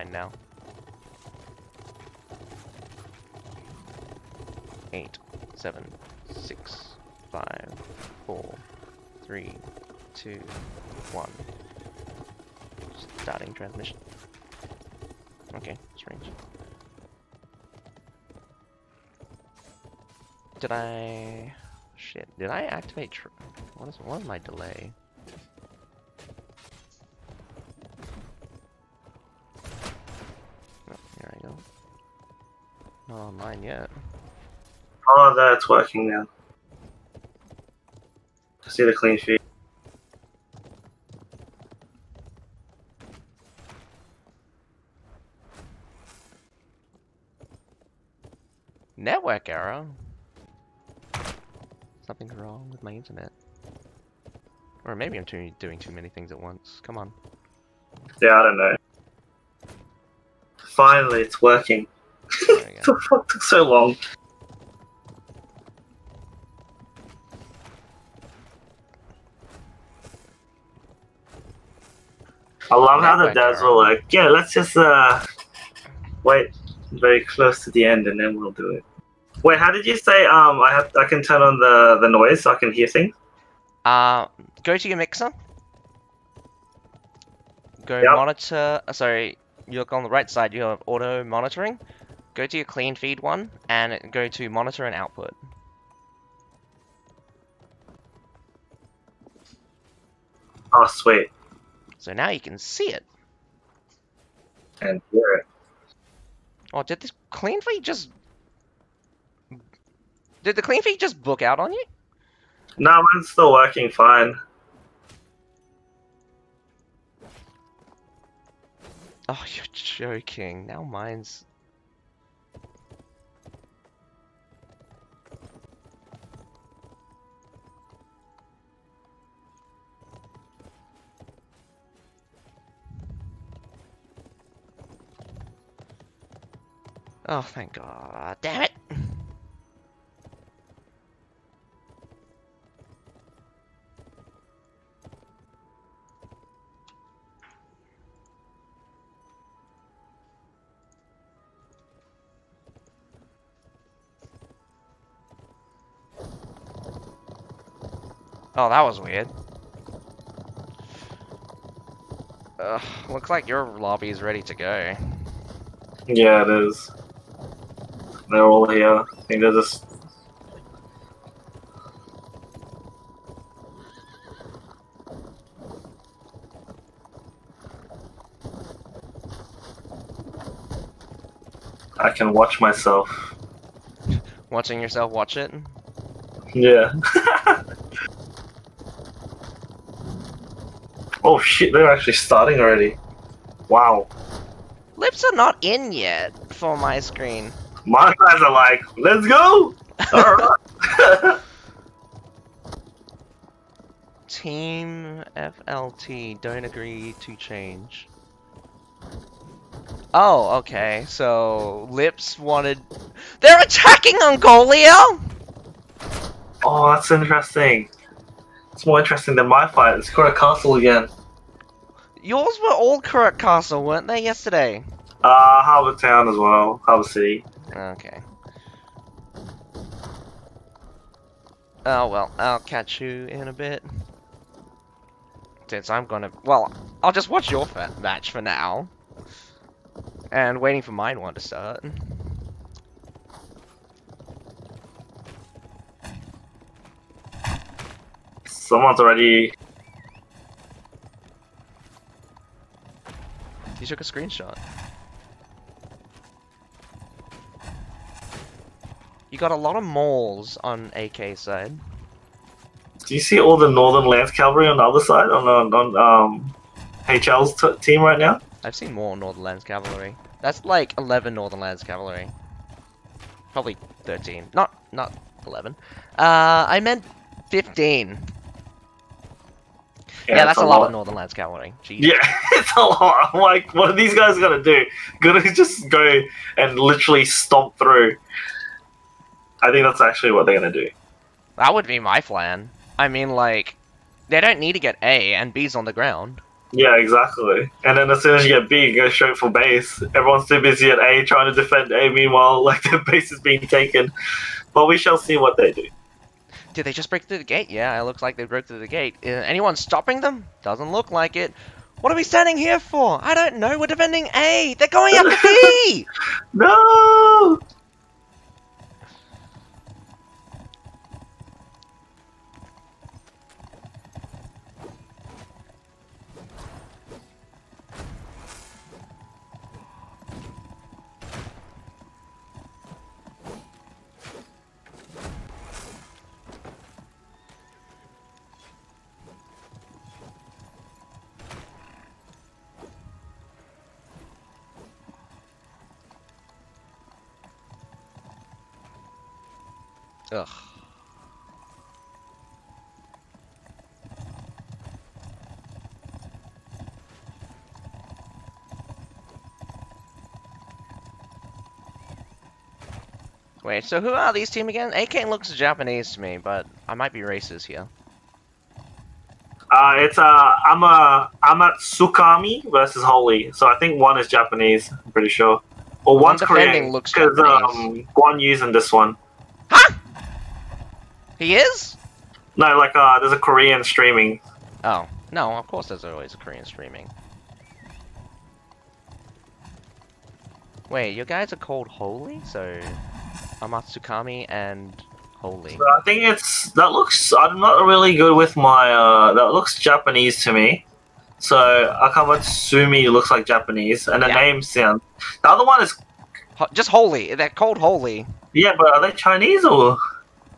fine now. 8, 7, 6, 5, 4, 3, 2, 1. Starting transmission. Okay, strange. Did I... Shit, did I activate what is my delay? Oh, here I go. Not online yet. Oh, that's working now. I see the clean feed. Network error? Something's wrong with my internet. Or maybe I'm doing too many things at once. Come on. Yeah, I don't know. Finally, it's working. The fuck took so long? I love how the devs were like, yeah, let's just wait very close to the end and then we'll do it. Wait, how did you say I can turn on the noise so I can hear things? Go to your mixer. Go monitor. Sorry, you look on the right side. You have auto monitoring. Go to your clean feed one and go to monitor and output. Oh, sweet. So now you can see it. And hear it. Oh, did this clean feed just... Did the clean feed just book out on you? No, mine's still working fine. Oh, you're joking. Now mine's... Oh, thank God. Damn it! Oh, that was weird. Looks like your lobby is ready to go. Yeah, it is. They're all here. I think they're just... I can watch myself. Watching yourself watch it? Yeah. Oh shit, they're actually starting already. Wow. Lips are not in yet for my screen. My guys are like, let's go! Alright. Team FLT don't agree to change. Oh, okay. So Lips wanted... They're attacking Mongolia? Oh, that's interesting. It's more interesting than my fight. It's Conqueror Castle again. Yours were all Conqueror Castle, weren't they, yesterday? Harbour Town as well. Harbour City. Okay. Oh, well, I'll catch you in a bit. Since I'm gonna... Well, I'll just watch your match for now. And waiting for mine one to start. Someone's already... He took a screenshot. You got a lot of moles on AK side. Do you see all the Northern Lands Cavalry on the other side? On HL's team right now? I've seen more Northern Lands Cavalry. That's like 11 Northern Lands Cavalry. Probably 13. Not 11. I meant 15. Yeah, that's a lot of Northern Lands Cavalry. Jeez. Yeah, it's a lot. I'm like, what are these guys gonna do? Gonna just go and literally stomp through. I think that's actually what they're gonna do. That would be my plan. I mean, like, they don't need to get A, and B's on the ground. Yeah, exactly. And then as soon as you get B, you go straight for base. Everyone's too busy at A trying to defend A. Meanwhile, like the base is being taken. But we shall see what they do. Did they just break through the gate? Yeah, it looks like they broke through the gate. Anyone stopping them? Doesn't look like it. What are we standing here for? I don't know. We're defending A. They're going after B. No! Ugh. Wait, so who are these team again? AK looks Japanese to me, but I might be racist here. It's I'm at Tsukami versus Holy. So I think one is Japanese. I'm pretty sure. Or One one's defending Korean. looks Because Japanese. Guan Yu's in this one. Huh? He is? No, like there's a Korean streaming. Oh, no, of course there's always a Korean streaming. Wait, your guys are called Holy? So, Amatsukami and Holy. So I think that looks. I'm not really good with my. That looks Japanese to me. So Akamatsumi looks like Japanese, and the Yeah. name sounds. The other one is. Just Holy. They're called Holy. Yeah, but are they Chinese or?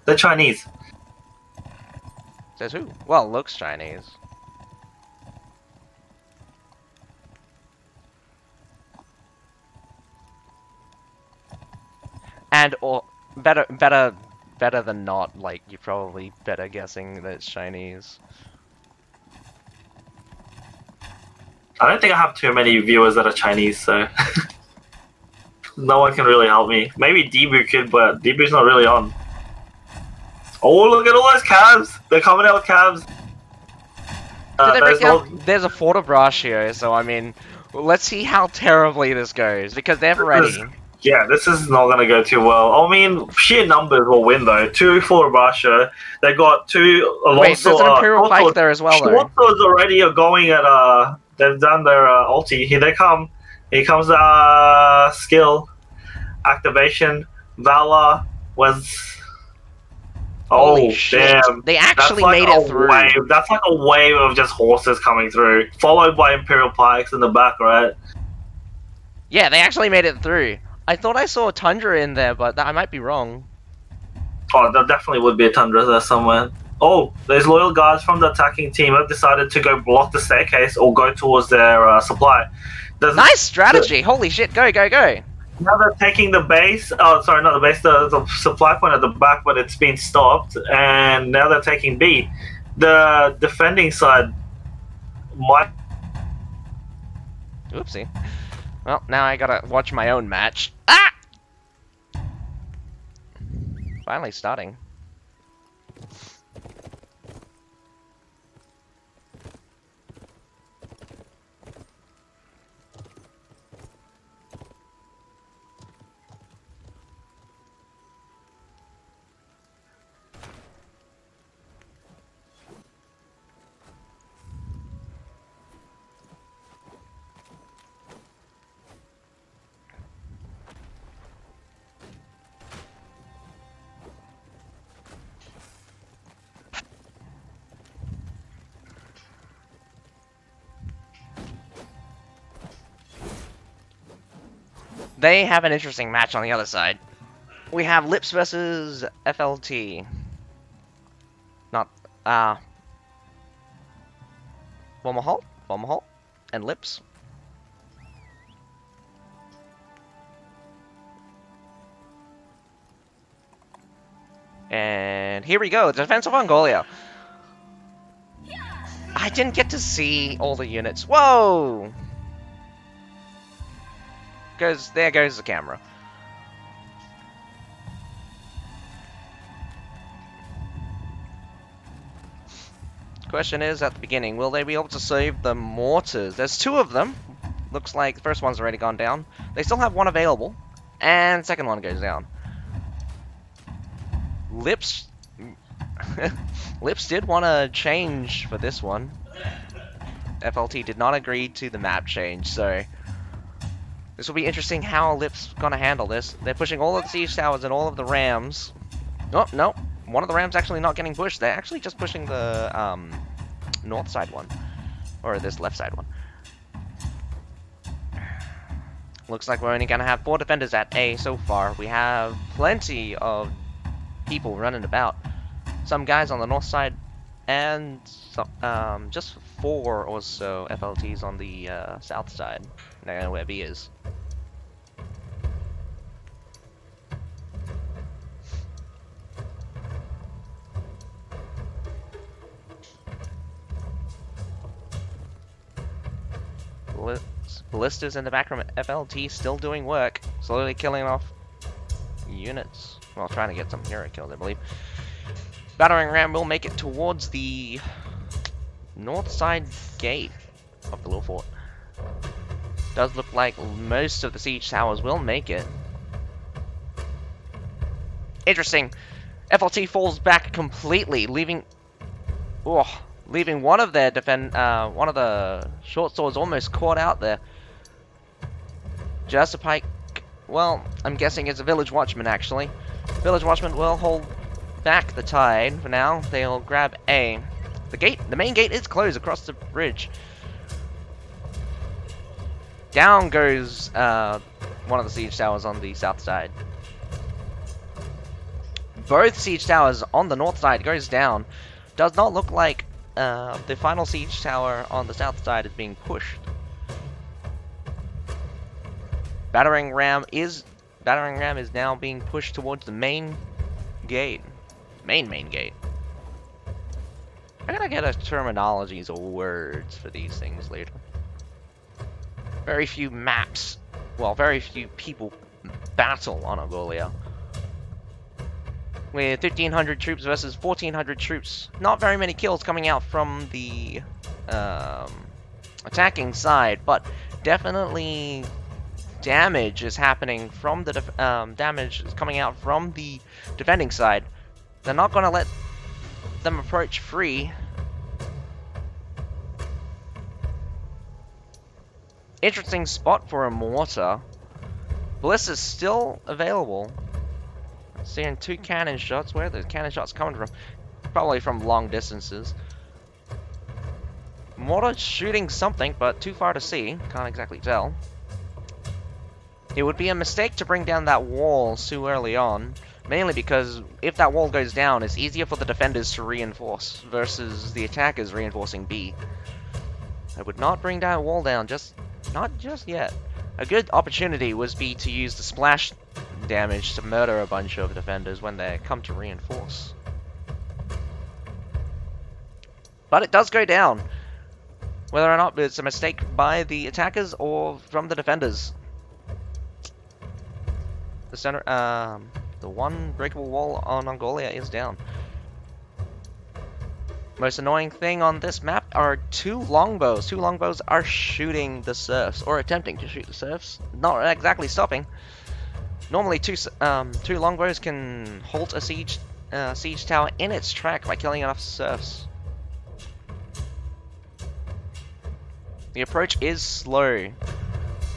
They're Chinese. Says who? Well, looks Chinese. And or better than not. Like you're probably better guessing that it's Chinese. I don't think I have too many viewers that are Chinese, so no one can really help me. Maybe Debu could, but Debu's not really on. Oh, look at all those cabs! They're coming out with cabs. Did they break out? There's a Fortibrush here, so I mean, let's see how terribly this goes because they're ready. Yeah, this is not going to go too well. I mean, sheer numbers will win though. 2 for Russia. They got 2 Alonso. Wait, there's an Imperial Pike there as well though. Alonso's already are going at they've done their ulti. Here they come. Here comes skill activation. Valor was. Holy Oh shit. damn! They actually That's like made it through. Wave. That's like a wave of just horses coming through, followed by Imperial Pikes in the back, right? Yeah, they actually made it through. I thought I saw a Tundra in there, but I might be wrong. Oh, there definitely would be a Tundra there somewhere. Oh, there's loyal guards from the attacking team have decided to go block the staircase or go towards their supply. Nice strategy! Holy shit, go, go, go! Now they're taking the base. Oh, sorry, not the base. The supply point at the back, but it's been stopped. And now they're taking B. The defending side might. Oopsie. Well, now I gotta watch my own match. Ah! Finally starting. They have an interesting match on the other side. We have Lips versus FLT. Not, Fomalhaut, and Lips. And here we go, Defense of Mongolia. I didn't get to see all the units. Whoa! There goes the camera. Question is, at the beginning, will they be able to save the mortars? There's 2 of them. Looks like the first one's already gone down. They still have 1 available. And second one goes down. Lips... Lips did want to change for this one. FLT did not agree to the map change, so... This will be interesting how Lips gonna handle this. They're pushing all of the siege towers and all of the rams. Oh, no. One of the rams actually not getting pushed. They're actually just pushing the north side one. Or this left side one. Looks like we're only gonna have 4 defenders at A so far. We have plenty of people running about. Some guys on the north side, and some, just 4 or so FLTs on the south side, where B is. Ballistas in the back from FLT still doing work, slowly killing off units. Well, trying to get some hero kills, I believe. Battering ram will make it towards the north side gate of the little fort. Does look like most of the siege towers will make it. Interesting. FLT falls back completely, leaving one of their one of the short swords almost caught out there. Just a pike. Well, I'm guessing it's a village watchman actually. Village watchman will hold back the tide for now. They'll grab A. The main gate is closed across the bridge. Down goes one of the siege towers on the south side. Both siege towers on the north side goes down. Does not look like the final siege tower on the south side is being pushed. Battering ram is now being pushed towards the main gate. Main gate. I gotta get a terminologies or words for these things later. Very few maps, well, very few people battle on Mongolia. With 1,500 troops versus 1,400 troops. Not very many kills coming out from the attacking side, but definitely damage is happening from the damage is coming out from the defending side. They're not going to let them approach free. Interesting spot for a mortar. Bliss is still available. Seeing 2 cannon shots. Where are the cannon shots coming from? Probably from long distances. Mortar shooting something, but too far to see. Can't exactly tell. It would be a mistake to bring down that wall too early on. Mainly because if that wall goes down, it's easier for the defenders to reinforce versus the attackers reinforcing B. I would not bring that wall down, not just yet. A good opportunity would be to use the splash damage to murder a bunch of defenders when they come to reinforce. But it does go down. Whether or not it's a mistake by the attackers or from the defenders. The center, the one breakable wall on Mongolia is down. Most annoying thing on this map are 2 longbows. 2 longbows are shooting the serfs, or attempting to shoot the serfs. Not exactly stopping. Normally, 2 longbows can halt a siege tower in its track by killing enough serfs. The approach is slow,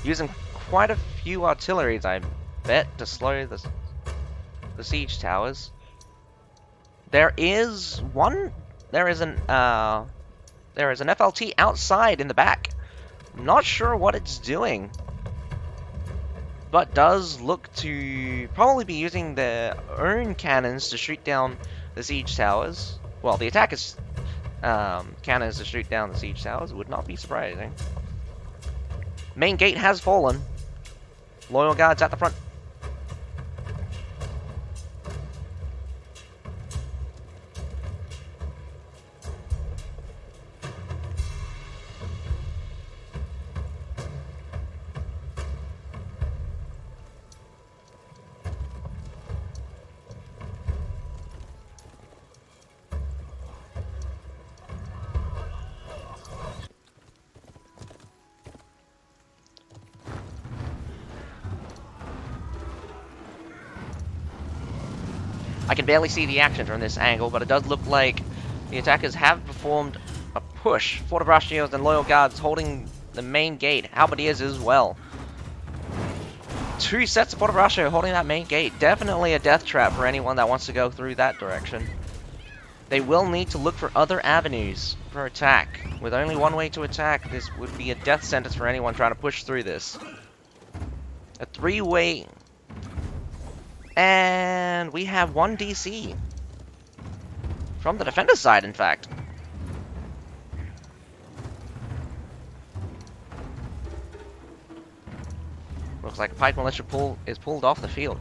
using quite a few artilleries, I bet, to slow the siege towers. There is an FLT outside in the back. Not sure what it's doing, but does look to probably be using their own cannons to shoot down the siege towers. Well, the attackers' cannons to shoot down the siege towers would not be surprising. Main gate has fallen. Loyal guards at the front. I can barely see the action from this angle, but it does look like the attackers have performed a push. Fortebraccios and loyal guards holding the main gate. Halberdiers as well. 2 sets of Fortebraccio holding that main gate. Definitely a death trap for anyone that wants to go through that direction. They will need to look for other avenues for attack. With only one way to attack, this would be a death sentence for anyone trying to push through this. A 3-way... And we have 1 DC. From the defender's side, in fact. Looks like a Pike Militia is pulled off the field.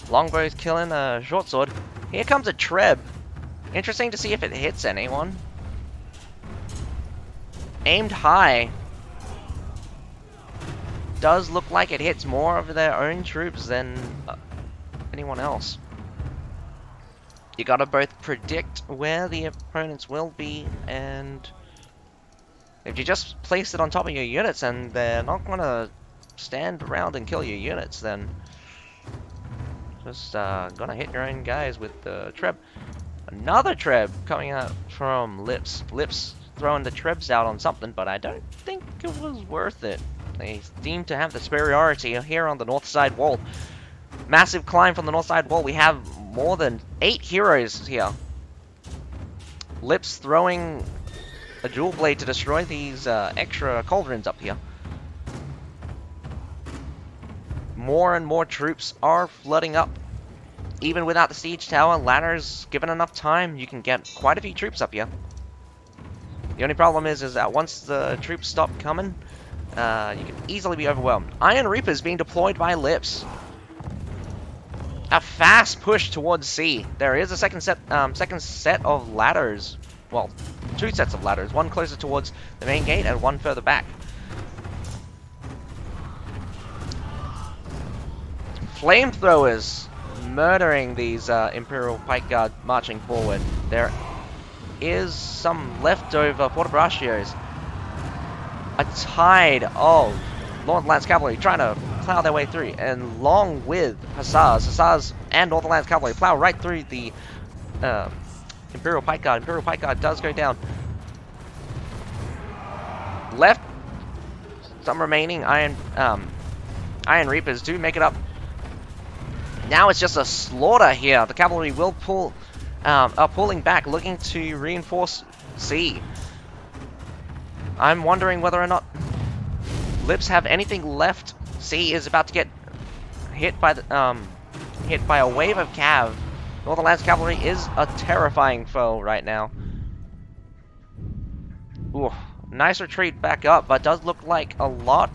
Longbow's killing a short sword. Here comes a Treb. Interesting to see if it hits anyone. Aimed high. Does look like it hits more of their own troops than anyone else. You gotta both predict where the opponents will be, and if you just place it on top of your units and they're not gonna stand around and kill your units, then just gonna hit your own guys with the Treb. Another Treb coming out from Lips. Lips throwing the Trebs out on something, but I don't think it was worth it. They seem to have the superiority here on the north side wall. Massive climb from the north side wall. We have more than 8 heroes here. Lips throwing a dual blade to destroy these extra cauldrons up here. More and more troops are flooding up. Even without the siege tower, ladders, given enough time, you can get quite a few troops up here. The only problem is that once the troops stop coming, you can easily be overwhelmed. Iron Reapers being deployed by Lips. A fast push towards C. There is a second set of ladders. Well, 2 sets of ladders. One closer towards the main gate and one further back. Flamethrowers murdering these Imperial Pike Guard marching forward. There is some leftover Fortebraccios. A tide of Northern Lance Cavalry trying to plow their way through, and along with Hussars. Hussars and Northern Lance Cavalry plow right through the Imperial Pike Guard. Imperial Pike Guard does go down. Left, some remaining Iron Reapers do make it up. Now it's just a slaughter here. The cavalry will are pulling back, looking to reinforce C. I'm wondering whether or not Lips have anything left. C is about to get hit by a wave of cav. Northern Lance Cavalry is a terrifying foe right now. Ooh, nice retreat back up, but does look like a lot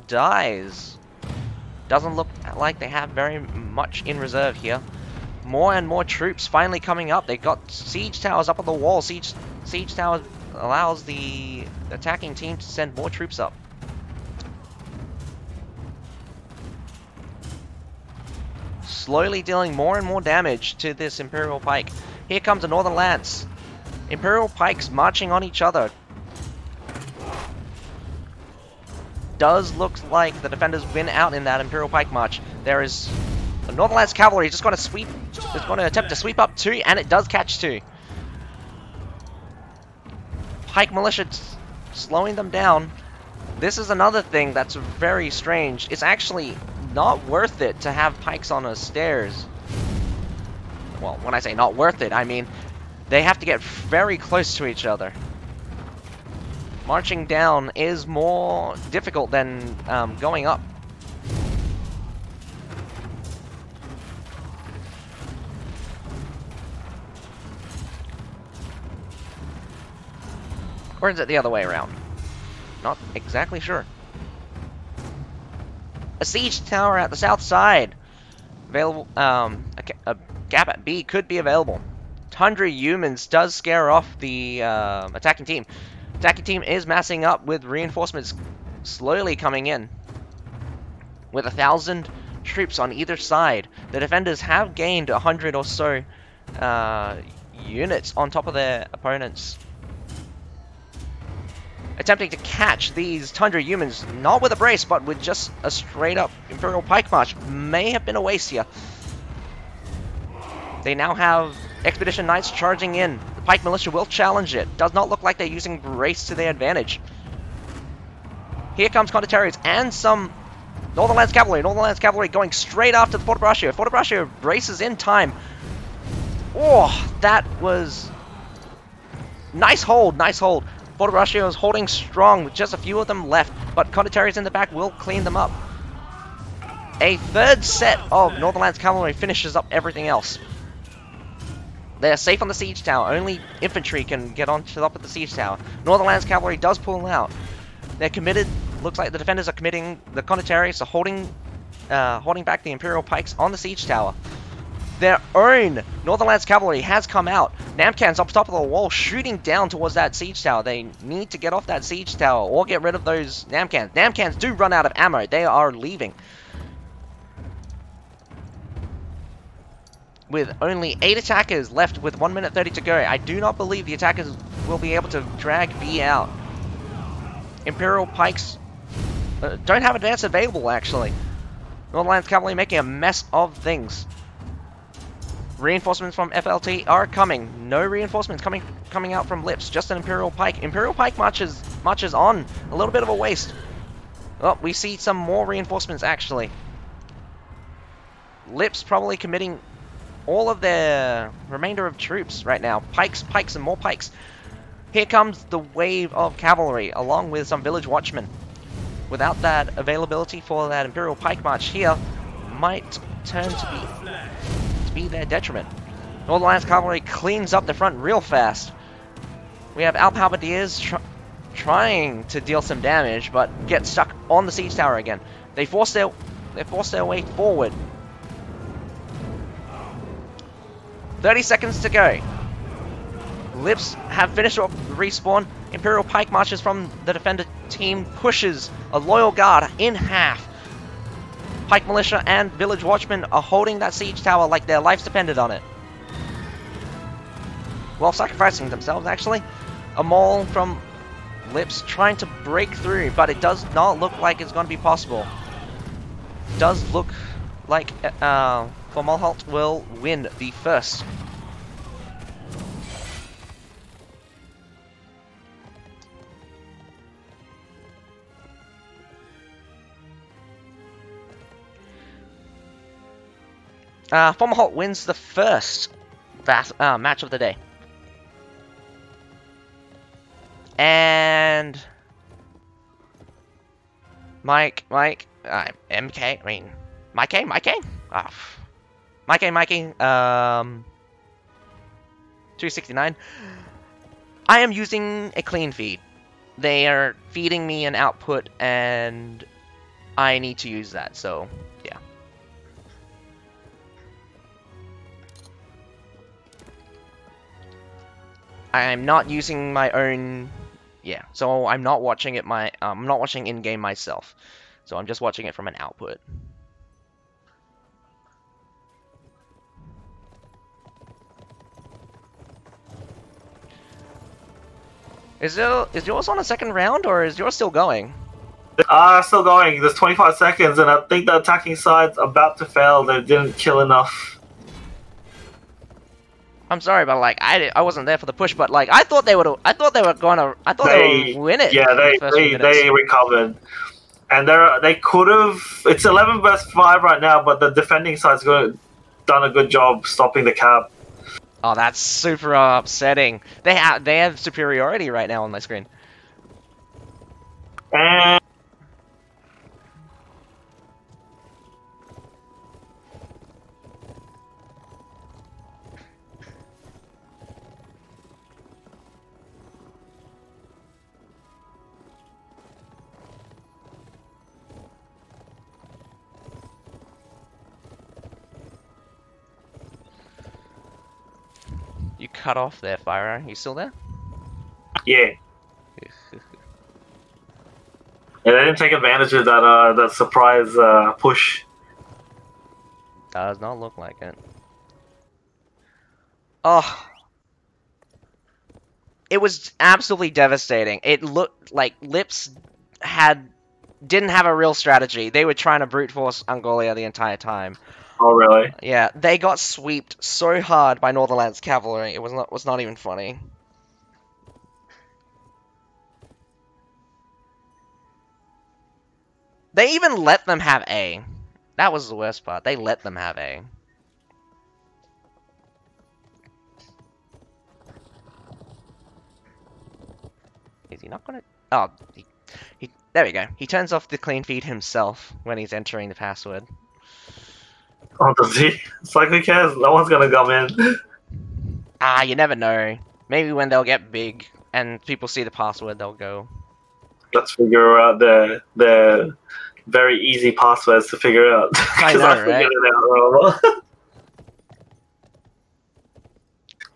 dies. Doesn't look like they have very much in reserve here. More and more troops finally coming up. They got siege towers up on the wall. Siege towers allows the attacking team to send more troops up. Slowly dealing more and more damage to this Imperial Pike. Here comes a Northern Lance. Imperial Pikes marching on each other. Does look like the defenders win out in that Imperial Pike march. There is a Northern Lance Cavalry just going to sweep. It's going to attempt to sweep up 2, and it does catch 2. Pike Militia slowing them down. This is another thing that's very strange. It's actually not worth it to have pikes on the stairs. Well, when I say not worth it, I mean they have to get very close to each other. Marching down is more difficult than going up. Or is it the other way around? Not exactly sure. A siege tower at the south side. Available. A gap at B could be available. Tundra humans does scare off the attacking team. Attacking team is massing up with reinforcements slowly coming in. With 1,000 troops on either side, the defenders have gained 100 or so units on top of their opponents. attempting to catch these Tundra humans, not with a brace, but with just a straight-up Imperial Pike March. May have been a waste here. They now have Expedition Knights charging in. The Pike Militia will challenge it. Does not look like they're using brace to their advantage. Here comes Condottierians and some Northern Lands Cavalry. Northern Lands Cavalry going straight after the Fortebraccio. Fortebraccio braces in time. Oh, that was... Nice hold, nice hold. Fortebraccio is holding strong with just a few of them left, but Condottierians in the back will clean them up. A third set of Northern Lands Cavalry finishes up everything else. They're safe on the siege tower. Only infantry can get on to the top of the siege tower. Northern Lands Cavalry does pull out. They're committed. Looks like the defenders are committing. The Condottierians are holding back the Imperial Pikes on the siege tower. Their own Northern Lands Cavalry has come out. Namkhan's up top of the wall, shooting down towards that siege tower. They need to get off that siege tower or get rid of those Namkhans. Namkhans do run out of ammo. They are leaving. With only 8 attackers left with 1 minute 30 to go, I do not believe the attackers will be able to drag V out. Imperial Pikes don't have advance available, actually. Northern Lands Cavalry making a mess of things. Reinforcements from FLT are coming. No reinforcements coming out from Lips. Just an Imperial Pike. Imperial Pike marches on. A little bit of a waste. Oh, we see some more reinforcements, actually. Lips probably committing all of their remainder of troops right now. Pikes, and more pikes. Here comes the wave of cavalry, along with some village watchmen. Without that availability for that Imperial Pike March here, might turn to be their detriment. Northern Lands Cavalry cleans up the front real fast. We have Alp Halberdiers trying to deal some damage, but get stuck on the siege tower again. They force their way forward. 30 seconds to go. Lips have finished off the respawn. Imperial Pike marches from the defender team, pushes a loyal guard in half. Pike Militia and Village Watchmen are holding that siege tower like their lives depended on it. While sacrificing themselves, actually. A maul from Lips trying to break through, but it does not look like it's going to be possible. It does look like Fomalhaut will win the first. Fomalhaut wins the first match of the day. And Mikey, Mikey, 269. I am using a clean feed. They are feeding me an output, and I need to use that, so yeah. I'm not using my own, so I'm not watching it I'm not watching in-game myself. So I'm just watching it from an output. Is yours on a second round, or is yours still going? Still going. There's 25 seconds, and I think the attacking side's about to fail. They didn't kill enough. I'm sorry, but like I wasn't there for the push, but like I thought they would win it. Yeah, they recovered, and they could have. It's 11 versus 5 right now, but the defending side's done a good job stopping the cab. Oh, that's super upsetting. They have superiority right now on my screen. And You cut off there, Fire. You still there? yeah. Yeah, they didn't take advantage of that surprise push. Does not look like it. Oh. It was absolutely devastating. It looked like Lips didn't have a real strategy. They were trying to brute force Angolia the entire time. Oh, really? Yeah, they got sweeped so hard by Northernland's cavalry. It was not even funny. They even let them have A. That was the worst part. They let them have A. Is he not gonna... Oh, there we go. He turns off the clean feed himself when he's entering the password. Oh, does he? It's like, who cares? No one's gonna come in. Ah, you never know. Maybe when they'll get big and people see the password, they'll go. Let's figure out the very easy passwords to figure out. I know, I figured it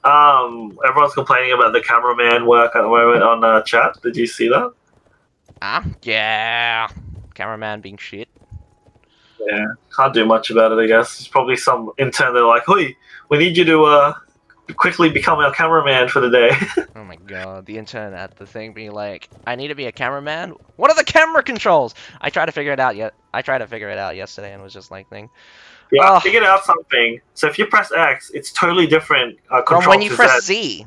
out. Everyone's complaining about the cameraman work at the moment on chat. Did you see that? Ah, yeah. Cameraman being shit. Yeah, can't do much about it, I guess. There's probably some intern they're like, "Hey, we need you to quickly become our cameraman for the day." Oh my god, the intern at the thing being like, I need to be a cameraman? What are the camera controls? I tried to figure it out yesterday and was just like thing. Yeah, I figured out something. So if you press X, it's totally different from when you press Z.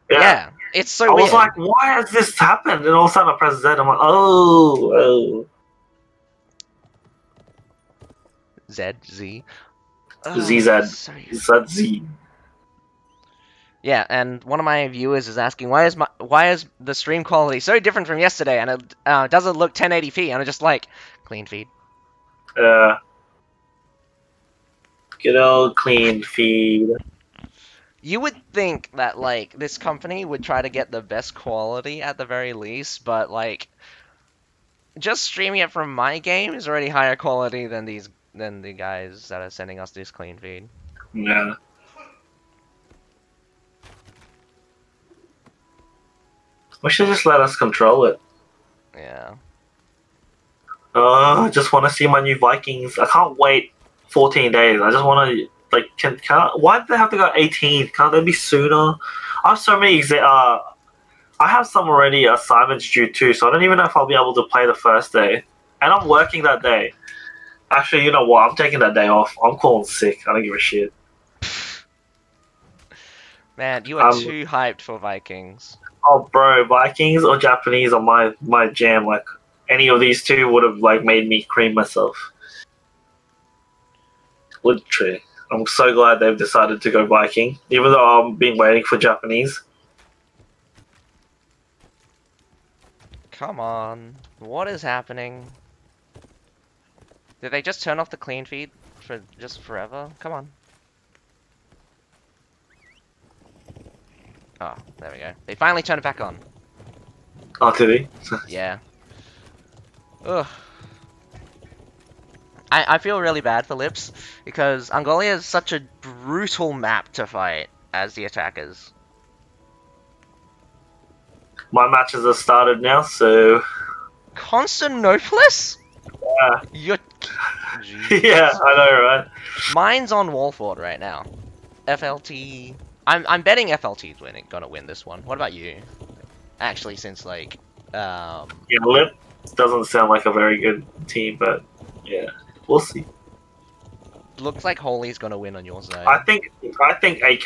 Yeah. It's so weird. I was like, why has this happened? And all of a sudden I press Z, I'm like, oh. Z. ZZ. Yeah, and one of my viewers is asking, why is the stream quality so different from yesterday, and it doesn't look 1080p, and I'm just like, clean feed. Good old clean feed. You would think that, like, this company would try to get the best quality at the very least, but, like, just streaming it from my game is already higher quality than the guys that are sending us this clean feed. Yeah. We should just let us control it. Yeah. I just want to see my new Vikings. I can't wait 14 days. I just want to, like, why do they have to go 18? Can't they be sooner? I have so many I have some already assignments due too, so I don't even know if I'll be able to play the first day. And I'm working that day. Actually, you know what? I'm taking that day off. I'm calling sick. I don't give a shit. Man, you are too hyped for Vikings. Oh, bro, Vikings or Japanese are my jam. Like, any of these two would have, like, made me cream myself. Literally. I'm so glad they've decided to go Viking, even though I've been waiting for Japanese. Come on. What is happening? Did they just turn off the clean feed for just forever? Come on. Oh, there we go. They finally turned it back on. Oh, did he? Yeah. Ugh. I feel really bad for Lips, because Angolia is such a brutal map to fight as the attackers. My matches have started now, so... Constantinopolis? Yeah. You're... Yeah, I know, right? Mine's on Walford right now. FLT... I'm betting FLT's gonna win this one. What about you? Actually, since, like, Yeah, Lip doesn't sound like a very good team, but, yeah. We'll see. Looks like Holy's gonna win on your side. I think AK...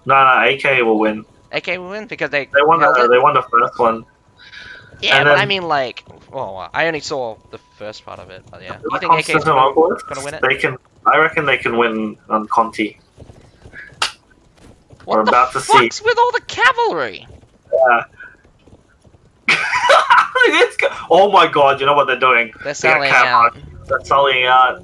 No, AK will win. AK will win because they won the first one. Yeah, but I mean, like, well, I only saw the first part of it, but yeah. You think AK's gonna win it? I reckon they can win on Conti. What the fuck's with all the cavalry? Yeah. Oh my god, you know what they're doing? They're selling out. They're selling out.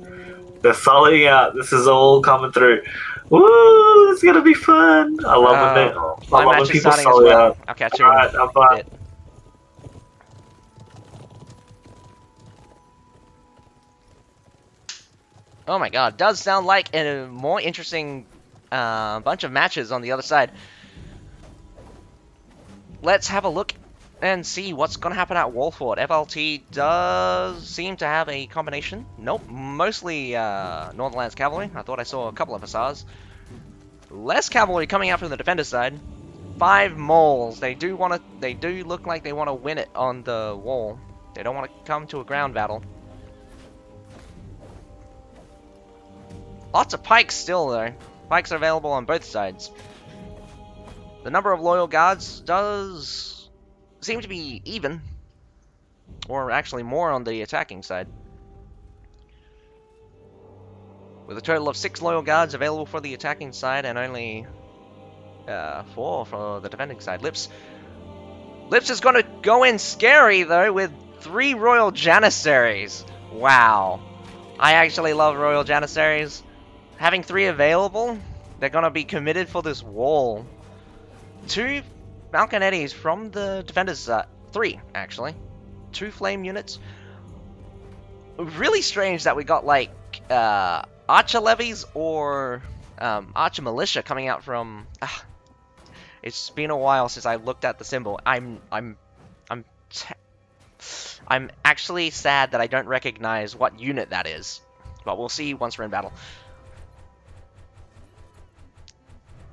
They're selling out. This is all coming through. Woo! It's gonna be fun. I love it. My match is starting as well. I'll catch you in a bit. Oh my god, does sound like a more interesting bunch of matches on the other side. Let's have a look and see what's going to happen at Walford. FLT does seem to have a combination. Nope, mostly Northernlands cavalry. I thought I saw a couple of hussars. Less cavalry coming out from the defender side. 5 moles. They do look like they want to win it on the wall. They don't want to come to a ground battle. Lots of pikes still, though. Pikes are available on both sides. The number of loyal guards does seem to be even. Or actually more on the attacking side. With a total of 6 loyal guards available for the attacking side and only 4 for the defending side. Lips is going to go in scary, though, with 3 royal janissaries. Wow. I actually love royal janissaries. Having 3 available, they're going to be committed for this wall. 2 Falconettis from the defenders' side. 3, actually. 2 flame units. Really strange that we got, like, archer levies or archer militia coming out from... it's been a while since I looked at the symbol. I'm actually sad that I don't recognize what unit that is. But we'll see once we're in battle.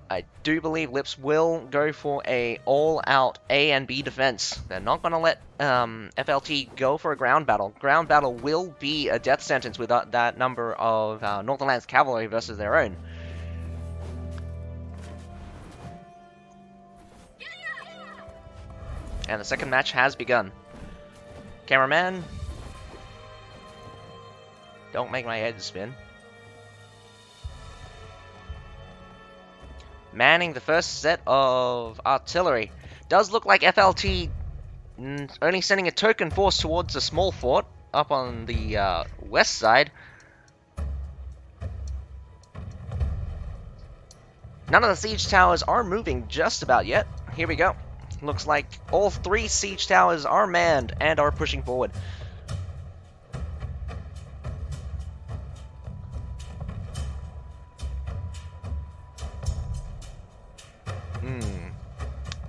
I do believe Lips will go for a all-out A and B defense. They're not going to let FLT go for a ground battle. Ground battle will be a death sentence with that number of Northernlands cavalry versus their own. And the second match has begun. Cameraman, don't make my head spin. Manning the first set of artillery. Does look like FLT only sending a token force towards a small fort up on the west side. None of the siege towers are moving just about yet. Here we go. Looks like all 3 siege towers are manned and are pushing forward.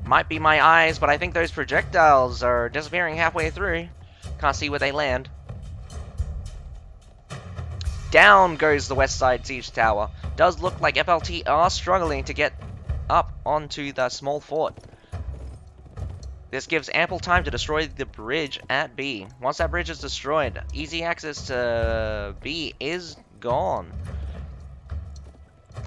Might be my eyes, but I think those projectiles are disappearing halfway through. Can't see where they land. Down goes the west side siege tower. Does look like FLT are struggling to get up onto the small fort. This gives ample time to destroy the bridge at B. Once that bridge is destroyed, easy access to B is gone.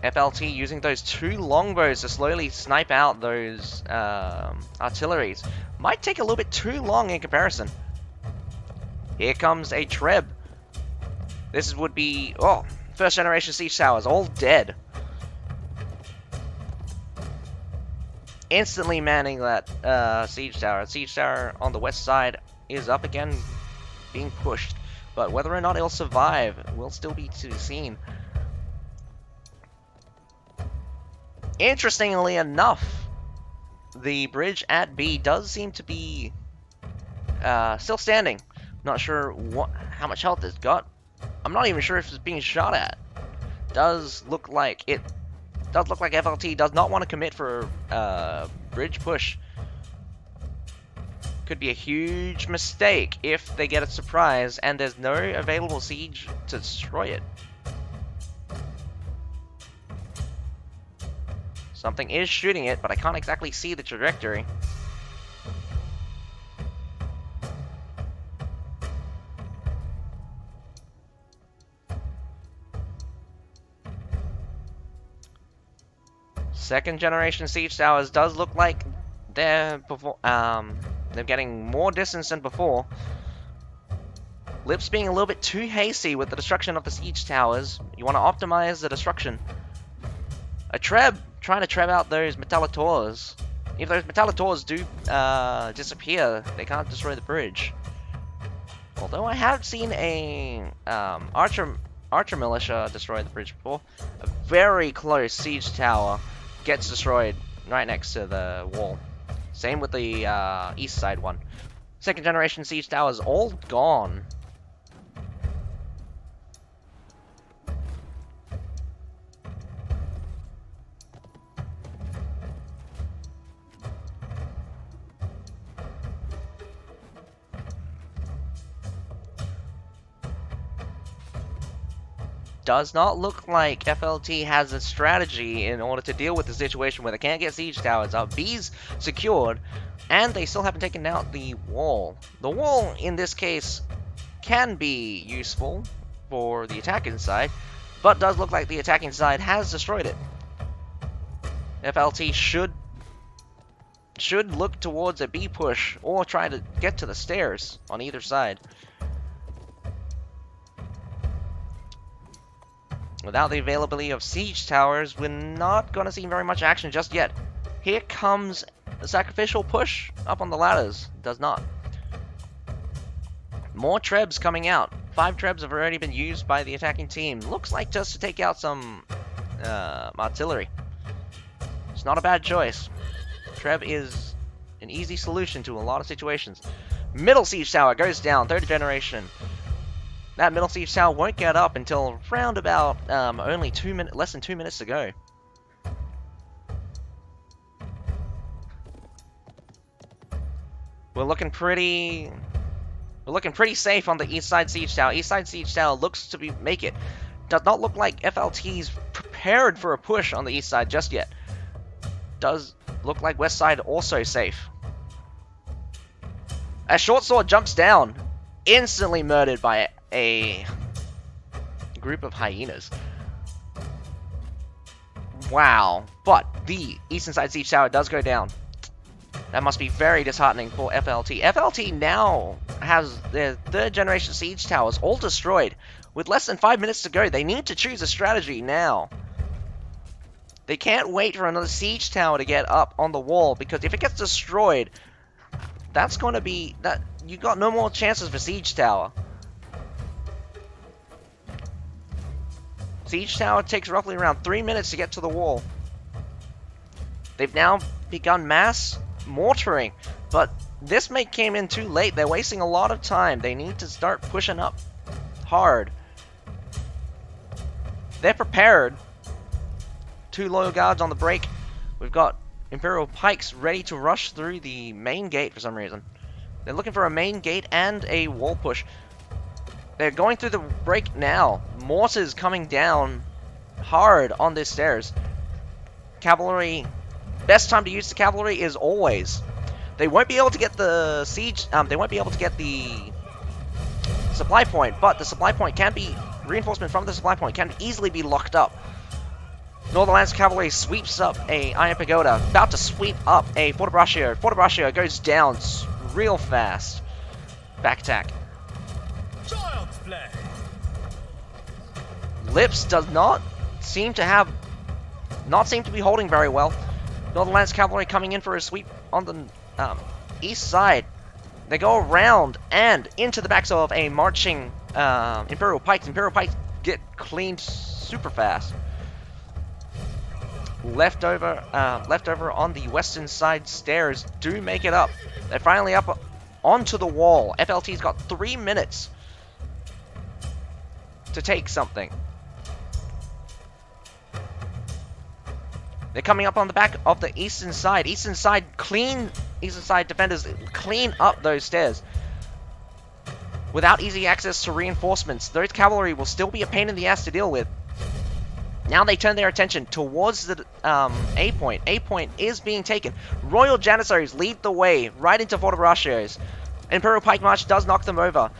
FLT using those 2 longbows to slowly snipe out those artilleries. Might take a little bit too long in comparison. Here comes a Treb. This would be... oh, first generation siege towers, all dead. Instantly manning that siege tower. Siege tower on the west side is up again, being pushed. But whether or not it'll survive will still be to be seen. Interestingly enough, the bridge at B does seem to be still standing. Not sure how much health it's got. I'm not even sure if it's being shot at. Does look like FLT does not want to commit for bridge push. Could be a huge mistake if they get a surprise and there's no available siege to destroy it. Something is shooting it, but I can't exactly see the trajectory. Second generation siege towers does look like they're getting more distance than before. Lips being a little bit too hasty with the destruction of the siege towers. You want to optimize the destruction. A Treb trying to treb out those Metallators. If those Metallators do disappear, they can't destroy the bridge. Although I have seen a archer militia destroy the bridge before. A very close siege tower gets destroyed right next to the wall. Same with the east side one. Second generation siege towers all gone. does not look like FLT has a strategy in order to deal with the situation where they can't get siege towers up. B's secured, and they still haven't taken out the wall. The wall, in this case, can be useful for the attacking side, but does look like the attacking side has destroyed it. FLT should look towards a B push or try to get to the stairs on either side. Without the availability of siege towers, we're not going to see very much action just yet. Here comes a sacrificial push up on the ladders. Does not. More trebs coming out. 5 trebs have already been used by the attacking team. Looks like just to take out some artillery. It's not a bad choice. Treb is an easy solution to a lot of situations. Middle siege tower goes down, 3rd generation. That middle siege tower won't get up until round about only less than 2 minutes to go. We're looking pretty safe on the east side siege tower. East side siege tower looks to make it. Does not look like FLT's prepared for a push on the east side just yet. Does look like west side also safe. A short sword jumps down, instantly murdered by a group of hyenas. Wow. But the eastern side siege tower does go down. That must be very disheartening for FLT. FLT now has their 3rd generation siege towers all destroyed. With less than 5 minutes to go, they need to choose a strategy now. They can't wait for another siege tower to get up on the wall, because if it gets destroyed, that's going to be... you got no more chances for siege tower. Siege tower takes roughly around 3 minutes to get to the wall. They've now begun mass mortaring, but this came in too late. They're wasting a lot of time. They need to start pushing up hard. They're prepared. 2 loyal guards on the break. We've got Imperial Pikes ready to rush through the main gate for some reason. They're looking for a main gate and a wall push. They're going through the break now. Mortars coming down hard on these stairs. Cavalry. Best time to use the cavalry is always. They won't be able to get the siege. They won't be able to get the supply point, but the supply point can be reinforcement from the supply point can easily be locked up. Northern Lands Cavalry sweeps up a Iron Pagoda, about to sweep up a Fortebraccio. Fortebraccio goes down real fast. Back attack. Child's play. Lips does not seem to be holding very well. Northern Lands Cavalry coming in for a sweep on the east side. They go around and into the backs of a marching Imperial Pikes. Imperial Pikes get cleaned super fast. Leftover on the western side stairs do make it up. They're finally up onto the wall. FLT's got 3 minutes to take something. They're coming up on the back of the eastern side. Eastern side defenders clean up those stairs. Without easy access to reinforcements, those cavalry will still be a pain in the ass to deal with. Now they turn their attention towards the A point. A point is being taken. Royal Janissaries lead the way right into Fortebraccios. Imperial Pike March does knock them over.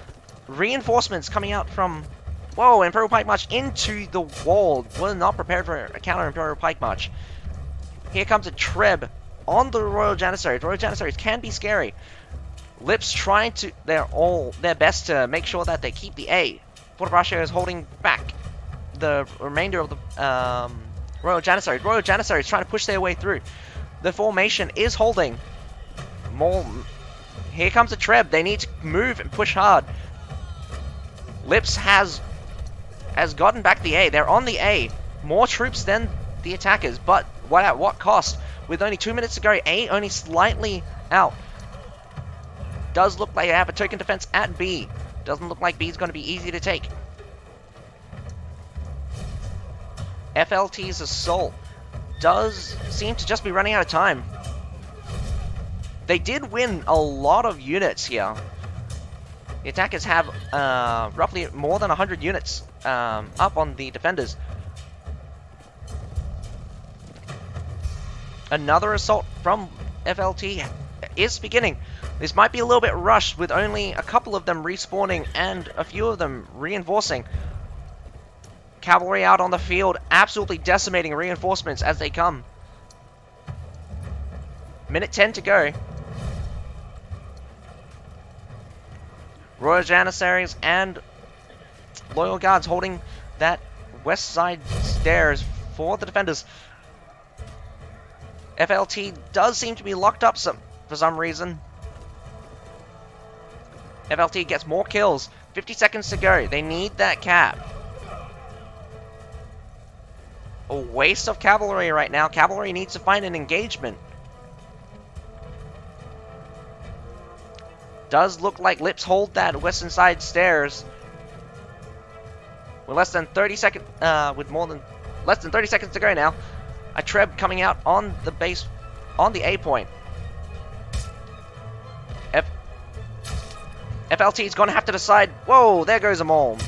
Reinforcements coming out from... Whoa, Imperial Pike March into the wall. We're not prepared for a counter Imperial Pike March. Here comes a Treb on the Royal Janissaries. Royal Janissaries can be scary. Lips trying to their best to make sure that they keep the A. Fortebraccio is holding back the remainder of the Royal Janissaries. Royal Janissaries trying to push their way through. The formation is holding. Here comes a Treb. They need to move and push hard. Lips has gotten back the A. They're on the A. More troops than the attackers, but at what cost? With only 2 minutes to go, A only slightly out. Does look like they have a token defense at B. Doesn't look like B is going to be easy to take. FLT's assault does seem to just be running out of time. They did win a lot of units here. The attackers have roughly more than 100 units up on the defenders. Another assault from FLT is beginning. This might be a little bit rushed with only a couple of them respawning and a few of them reinforcing. Cavalry out on the field, absolutely decimating reinforcements as they come. Minute 10 to go. Royal Janissaries and Loyal Guards holding that west side stairs for the defenders. FLT does seem to be locked up for some reason. FLT gets more kills. 50 seconds to go. They need that cap. A waste of cavalry right now. Cavalry needs to find an engagement. Does look like Lips hold that western side stairs. With less than 30 seconds, less than 30 seconds to go now. A Treb coming out on the base, on the A point. FLT is going to have to decide. Whoa, there goes a mole.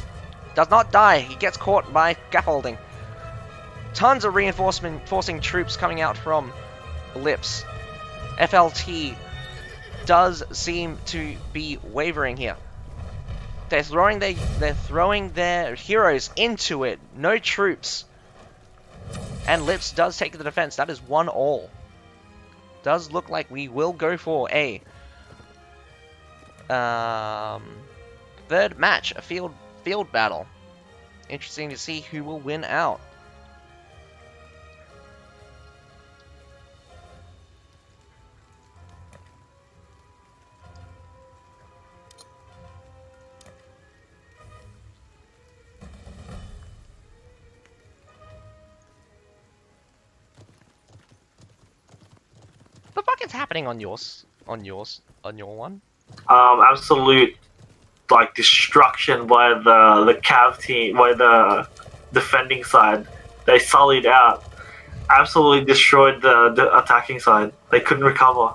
Does not die. He gets caught by scaffolding. Tons of reinforcing troops coming out from Lips. FLT does seem to be wavering here. They're throwing their heroes into it. No troops. And Lips does take the defense. That is 1-all. Does look like we will go for a third match, a field battle. Interesting to see who will win out. What the fuck is happening on your one? Absolute like destruction by the Cav team, by the defending side. They sullied out, absolutely destroyed the attacking side. They couldn't recover.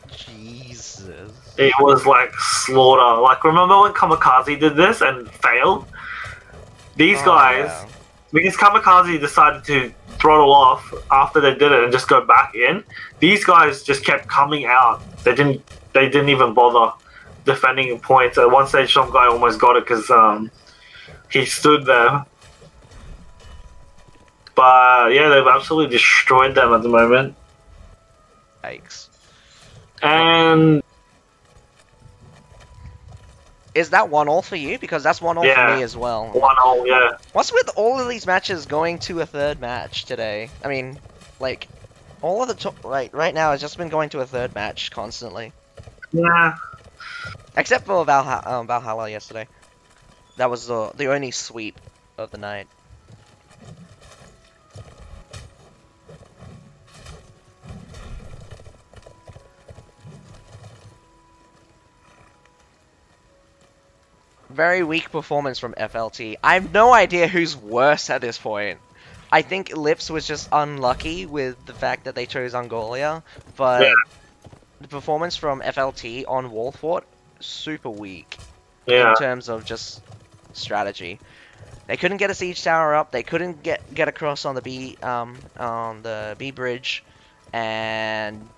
Jesus. It was like slaughter. Like, remember when Kamikaze did this and failed? These guys, yeah. Because Kamikaze decided to throttle off after they did it and just go back in. These guys just kept coming out. They didn't even bother defending points. At one stage, some guy almost got it because he stood there. But yeah, they've absolutely destroyed them at the moment. Yikes. And is that 1-all for you? Because that's 1-all for me as well. 1-all, yeah. What's with all of these matches going to a third match today? I mean, like, all of the right now has just been going to a third match constantly. Yeah. Except for Valhalla yesterday. That was the only sweep of the night. Very weak performance from FLT. I have no idea who's worse at this point. I think Lips was just unlucky with the fact that they chose Angolia, but the performance from FLT on Wallfort, super weak in terms of just strategy. They couldn't get a siege tower up. They couldn't get across on the B bridge, and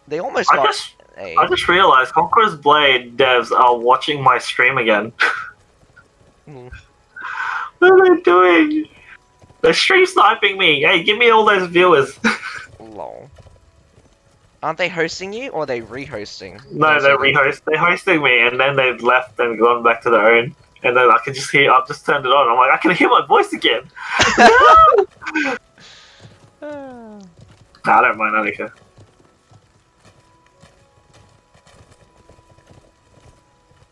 they almost got. I just realized Conqueror's Blade devs are watching my stream again. What are they doing? They're stream sniping me. Hey, give me all those viewers. Lol. Aren't they hosting you, or are they re-hosting? No, they're hosting me, and then they've left and gone back to their own. And then I can just hear. I've just turned it on. I'm like, I can hear my voice again. No! I don't mind. I don't care.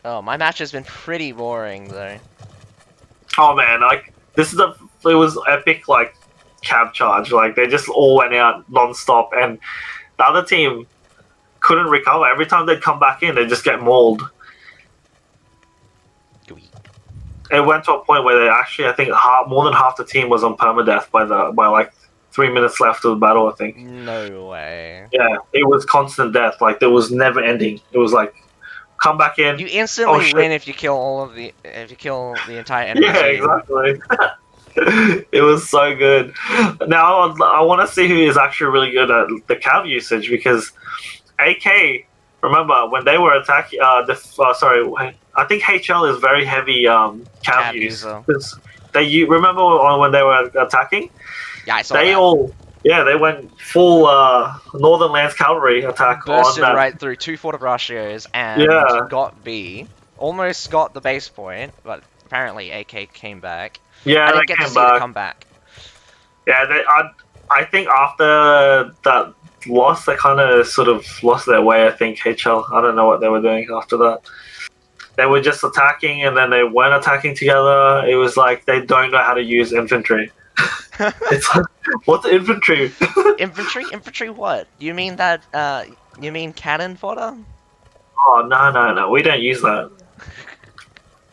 Oh, my match has been pretty boring though. Oh man, like it was epic, like cab charge. Like they just all went out non-stop, and the other team couldn't recover. Every time they'd come back in, they'd just get mauled. It went to a point where they actually, I think, more than half the team was on permadeath by like 3 minutes left of the battle. I think. No way. Yeah, it was constant death. Like there was never ending. It was like come back in. You instantly shit. win if you kill the entire enemy Yeah, team. exactly. It was so good. Now I want to see who is actually really good at the cav usage because AK. Remember when they were attacking? Sorry, I think HL is very heavy cav use. user. Remember when they were attacking? Yeah, I saw They that. they went full Northern Lands Cavalry attack Bursted on that. right through 2 fortifications and Yeah. got B. Almost got the base point, but apparently AK came back. Yeah, I didn't they get to came see the back. comeback. Yeah, I think after that loss, they kind of sort of lost their way. I think HL. I don't know what they were doing after that. They were just attacking, and then they weren't attacking together. It was like they don't know how to use infantry. It's like, what's infantry? Infantry what? You mean that, you mean cannon fodder? Oh, no. We don't use that.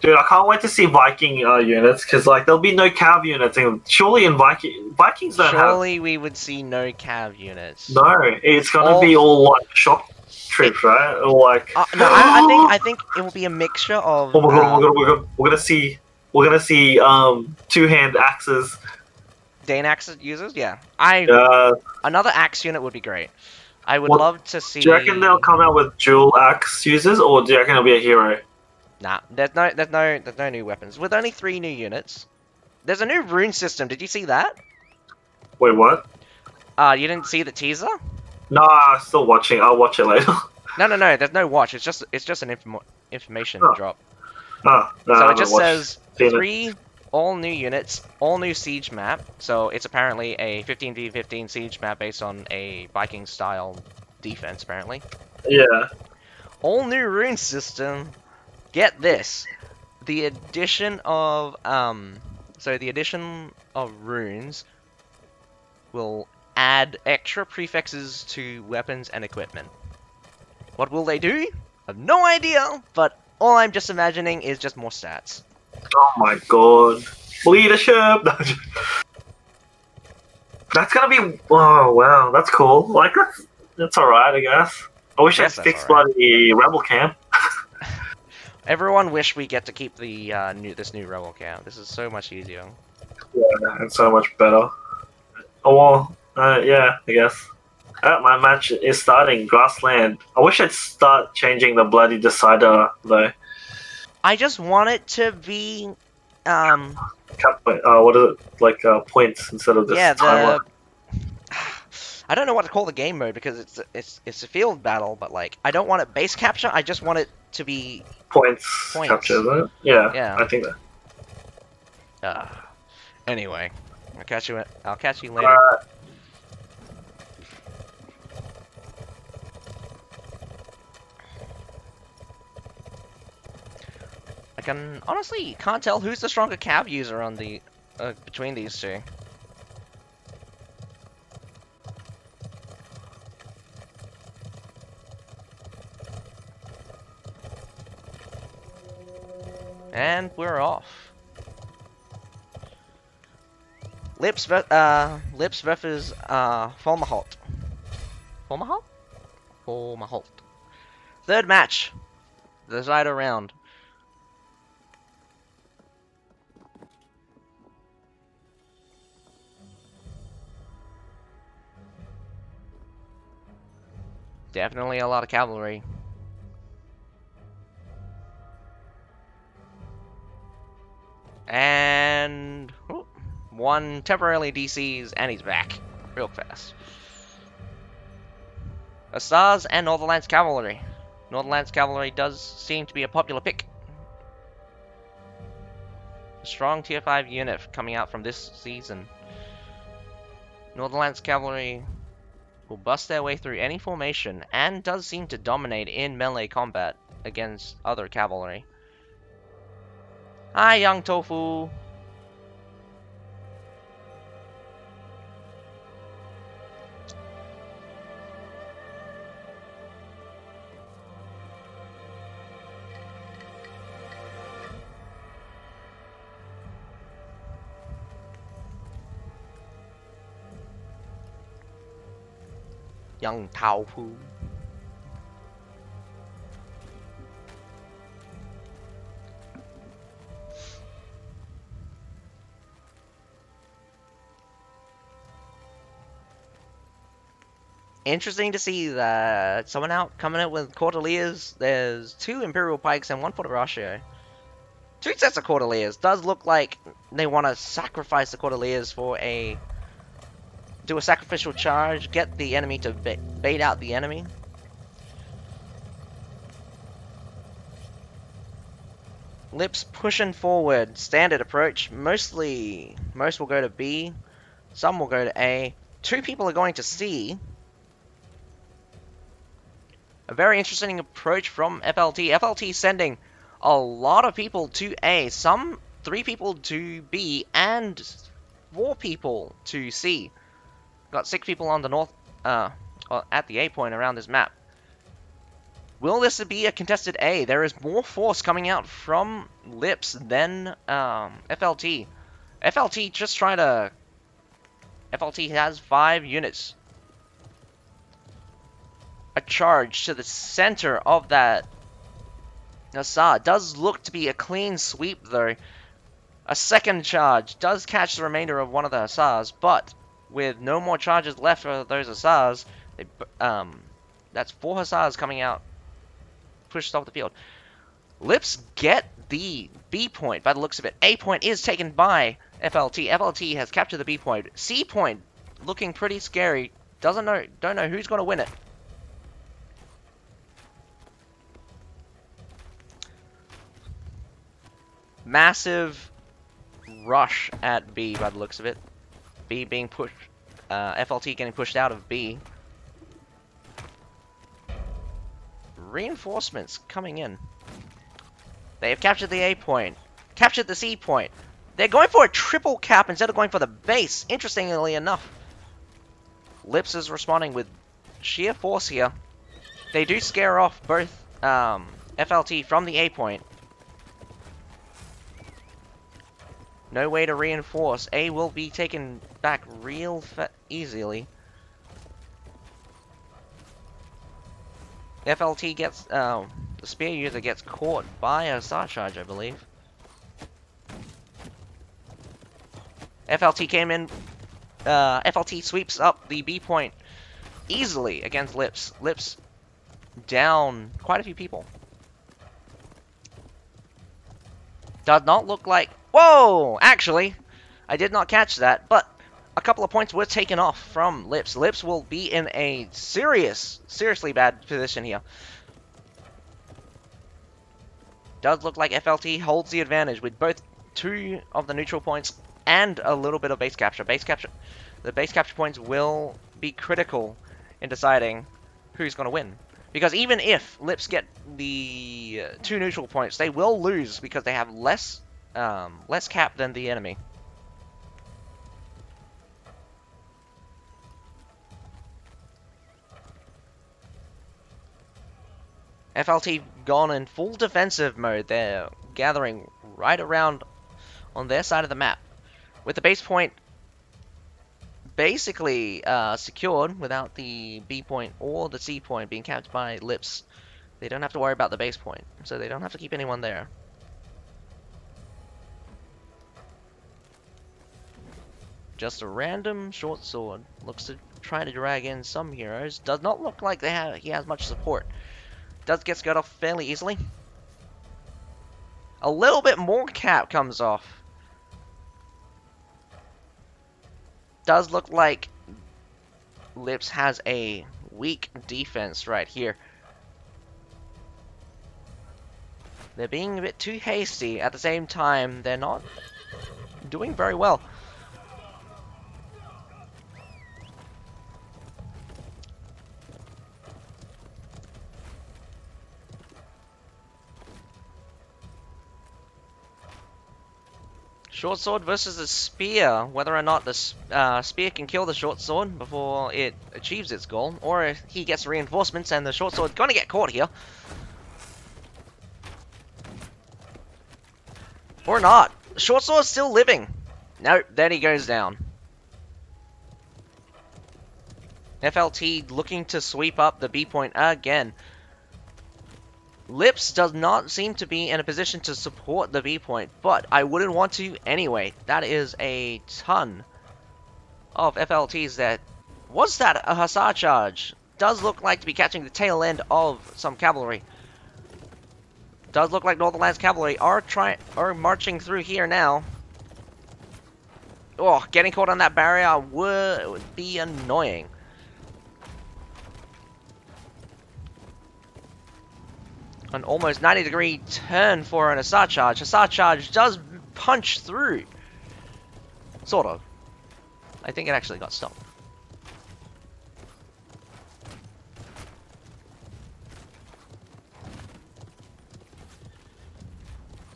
Dude, I can't wait to see Viking units, because like there'll be no cav units. Surely in Vikings don't have... Surely we would see no cav units. No, it's gonna be all like shock troops, right? Or like... No, I think it will be a mixture of... Oh my god, we're gonna see two-hand axes. Dane axe users? Yeah. Another axe unit would be great. I would love to see... Do you reckon they'll come out with dual axe users, or do you reckon it'll be a hero? Nah, there's no new weapons. With only 3 new units. There's a new rune system, did you see that? Wait, what? You didn't see the teaser? No, I'm still watching. I'll watch it later. No, there's no watch. It's just an information drop. Oh, no, So I it just haven't says seen 3 all new units, all new siege map. So it's apparently a 15v15 siege map based on a Viking style defense, apparently. Yeah. All new rune system. Get this. The addition of runes will add extra prefixes to weapons and equipment. What will they do? I have no idea, but all I'm just imagining is just more stats. Oh my god. Leadership! That's gonna be... Oh, wow. That's cool. Like, that's alright, I guess. I wish I'd fixed bloody Rebel Camp. Everyone wish we get to keep the this new Rebel Camp. This is so much easier. Yeah, and so much better. Oh, well, yeah, I guess. My match is starting. Grassland. I wish I'd start changing the bloody decider, though. I just want it to be... what is it? Like, points instead of this timer. I don't know what to call the game mode, because it's a field battle, but, like, I don't want it base capture, I just want it to be... Points capture, isn't it? Yeah, I think that. Anyway, I'll catch you later. I can honestly can't tell who's the stronger cav user on the between these two. And we're off. Lips versus Fomalhaut. Fomalhaut. Third match. The decider round. Definitely a lot of cavalry. And one temporarily DCs, and he's back real fast. Stars and Northernlands Cavalry. Northernlands Cavalry does seem to be a popular pick. A strong tier 5 unit coming out from this season. Northernlands Cavalry will bust their way through any formation and does seem to dominate in melee combat against other cavalry. Hi, young tofu. Young tofu. Interesting to see that someone out coming out with Cordeliers. There's 2 Imperial Pikes and 1 Forteratio. 2 sets of Cordeliers. Does look like they want to sacrifice the Cordeliers for do a sacrificial charge, get the enemy to bait out the enemy. Lips pushing forward, standard approach. Most will go to B, some will go to A. 2 people are going to C. A very interesting approach from FLT. FLT sending a lot of people to A, 3 people to B, and 4 people to C. Got 6 people on the north, at the A point around this map. Will this be a contested A? There is more force coming out from Lips than FLT. FLT just trying to... FLT has 5 units. A charge to the center of that Hussar. Does look to be a clean sweep though. A second charge does catch the remainder of one of the Hussars, but with no more charges left for those Hussars, that's 4 Hussars coming out, pushed off the field. Lips get the B point by the looks of it. A point is taken by FLT. FLT has captured the B point. C point looking pretty scary. Don't know who's going to win it. Massive rush at B by the looks of it. B being pushed, FLT getting pushed out of B. Reinforcements coming in. They have captured the A point, captured the C point. They're going for a triple cap instead of going for the base, interestingly enough. Lips is responding with sheer force here. They do scare off both FLT from the A point. No way to reinforce. A will be taken back real easily. FLT gets, the spear user gets caught by a star charge, I believe. FLT came in, FLT sweeps up the B point easily against Lips. Lips down quite a few people. Does not look like... Whoa! Actually, I did not catch that, but a couple of points were taken off from Lips. Lips will be in a seriously bad position here. Does look like FLT holds the advantage with both 2 of the neutral points and a little bit of base capture. The base capture points will be critical in deciding who's going to win. Because even if Lips get the 2 neutral points, they will lose because they have less cap than the enemy. FLT gone in full defensive mode. They're gathering right around on their side of the map, with the base point basically secured without the B point or the C point being capped by Lips. They don't have to worry about the base point, so they don't have to keep anyone there. Just a random short sword. Looks to try to drag in some heroes. Does not look like he has much support. Does get scared off fairly easily. A little bit more cap comes off. Does look like Lips has a weak defense right here. They're being a bit too hasty. At the same time, they're not doing very well. Short sword versus a spear. Whether or not the spear can kill the short sword before it achieves its goal, or if he gets reinforcements and the short sword's gonna get caught here. Or not. The short sword's still living. Nope, then he goes down. FLT looking to sweep up the B point again. Lips does not seem to be in a position to support the B point, but I wouldn't want to anyway. That is a ton of FLTs that Was that a hussar charge? Does look like to be catching the tail end of some cavalry. Does look like Northernlands cavalry are marching through here now. Oh, getting caught on that barrier would be annoying. An almost 90-degree turn for an hussar charge. Hussar charge does punch through. Sort of. I think it actually got stopped.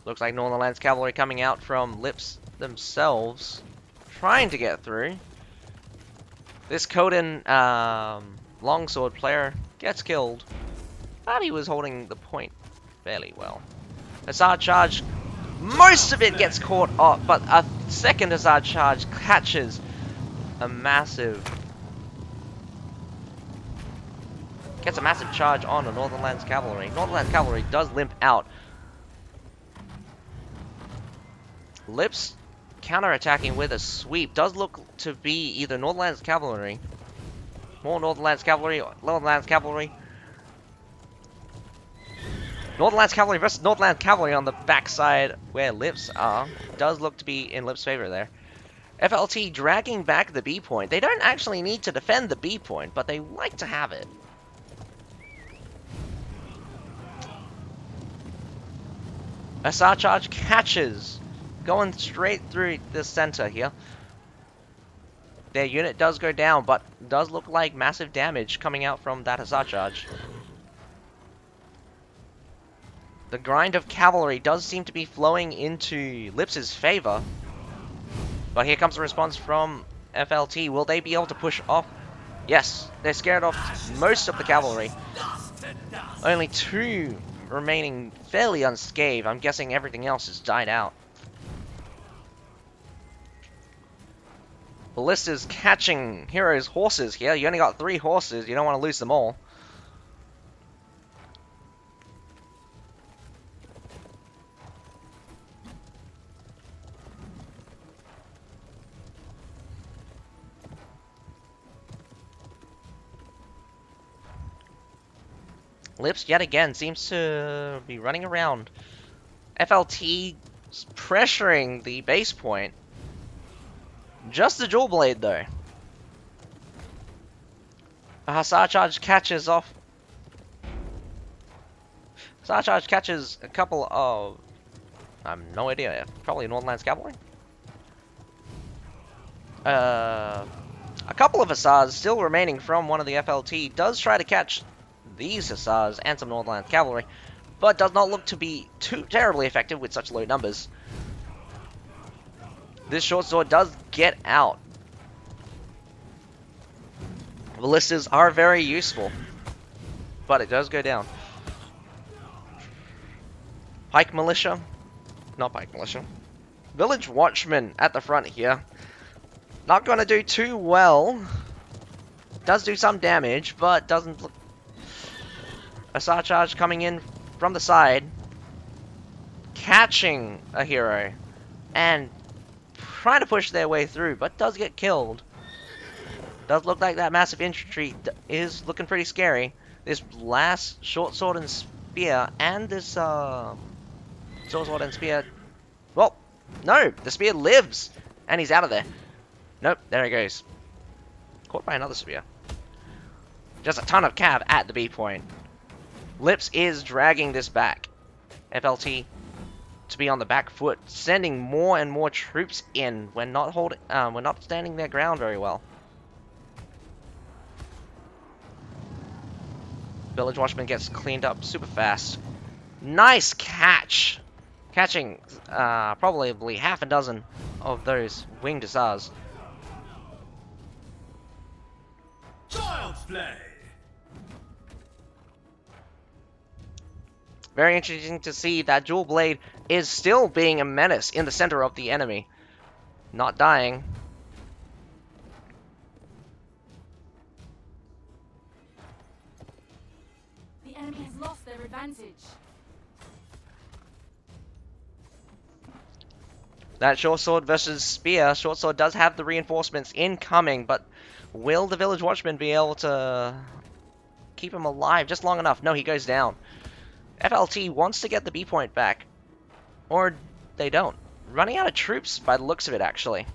Looks like Northernlands cavalry coming out from Lips themselves, trying to get through. This Coden longsword player gets killed. Thought he was holding the point fairly well. Hussar charge, most of it gets caught off, but a second hussar charge catches a massive... Gets a massive charge on the Northernlands cavalry. Northernlands cavalry does limp out. Lips counter-attacking with a sweep. Does look to be either Northernlands cavalry, more Northernlands cavalry, or Northernlands cavalry. Northernlands cavalry versus Northernlands cavalry on the backside where Lips are. Does look to be in Lips' favor there. FLT dragging back the B point. They don't actually need to defend the B point, but they like to have it. Hussar charge catches. Going straight through the center here. Their unit does go down, but does look like massive damage coming out from that hussar charge. The grind of cavalry does seem to be flowing into Lips' favor. But here comes a response from FLT. Will they be able to push off? Yes, they're scared off most of the cavalry. Only 2 remaining fairly unscathed. I'm guessing everything else has died out. Ballista's catching Hero's horses here. You only got 3 horses. You don't want to lose them all. Lips, yet again, seems to be running around. FLT pressuring the base point. Just the dual blade, though. A hussar charge catches off. Hussar charge catches a couple of... I have no idea. Probably Northernlands cavalry? A couple of hussars still remaining from one of the FLT. Does try to catch these hussars and some Northernlands cavalry, but does not look to be too terribly effective with such low numbers. This short sword does get out. Ballistas are very useful, but it does go down. Pike militia, not pike militia. Village watchman at the front here. Not going to do too well. Does do some damage, but doesn't look... Hussar charge coming in from the side. Catching a hero. And trying to push their way through, but does get killed. Does look like that massive infantry is looking pretty scary. This last short sword and spear, and this short sword and spear... Well, no! The spear lives! And he's out of there. Nope, there he goes. Caught by another spear. Just a ton of cav at the B point. Lips is dragging this back. FLT to be on the back foot, sending more and more troops in. We're not standing their ground very well. Village watchman gets cleaned up super fast. Nice catch! Catching probably half a dozen of those winged hussars. Child's play. Very interesting to see that dual blade is still being a menace in the center of the enemy. Not dying. The enemy has lost their advantage. That short sword versus spear. Short sword does have the reinforcements incoming, but will the village watchman be able to keep him alive just long enough? No, he goes down. FLT wants to get the B point back, or they don't. Running out of troops by the looks of it, actually.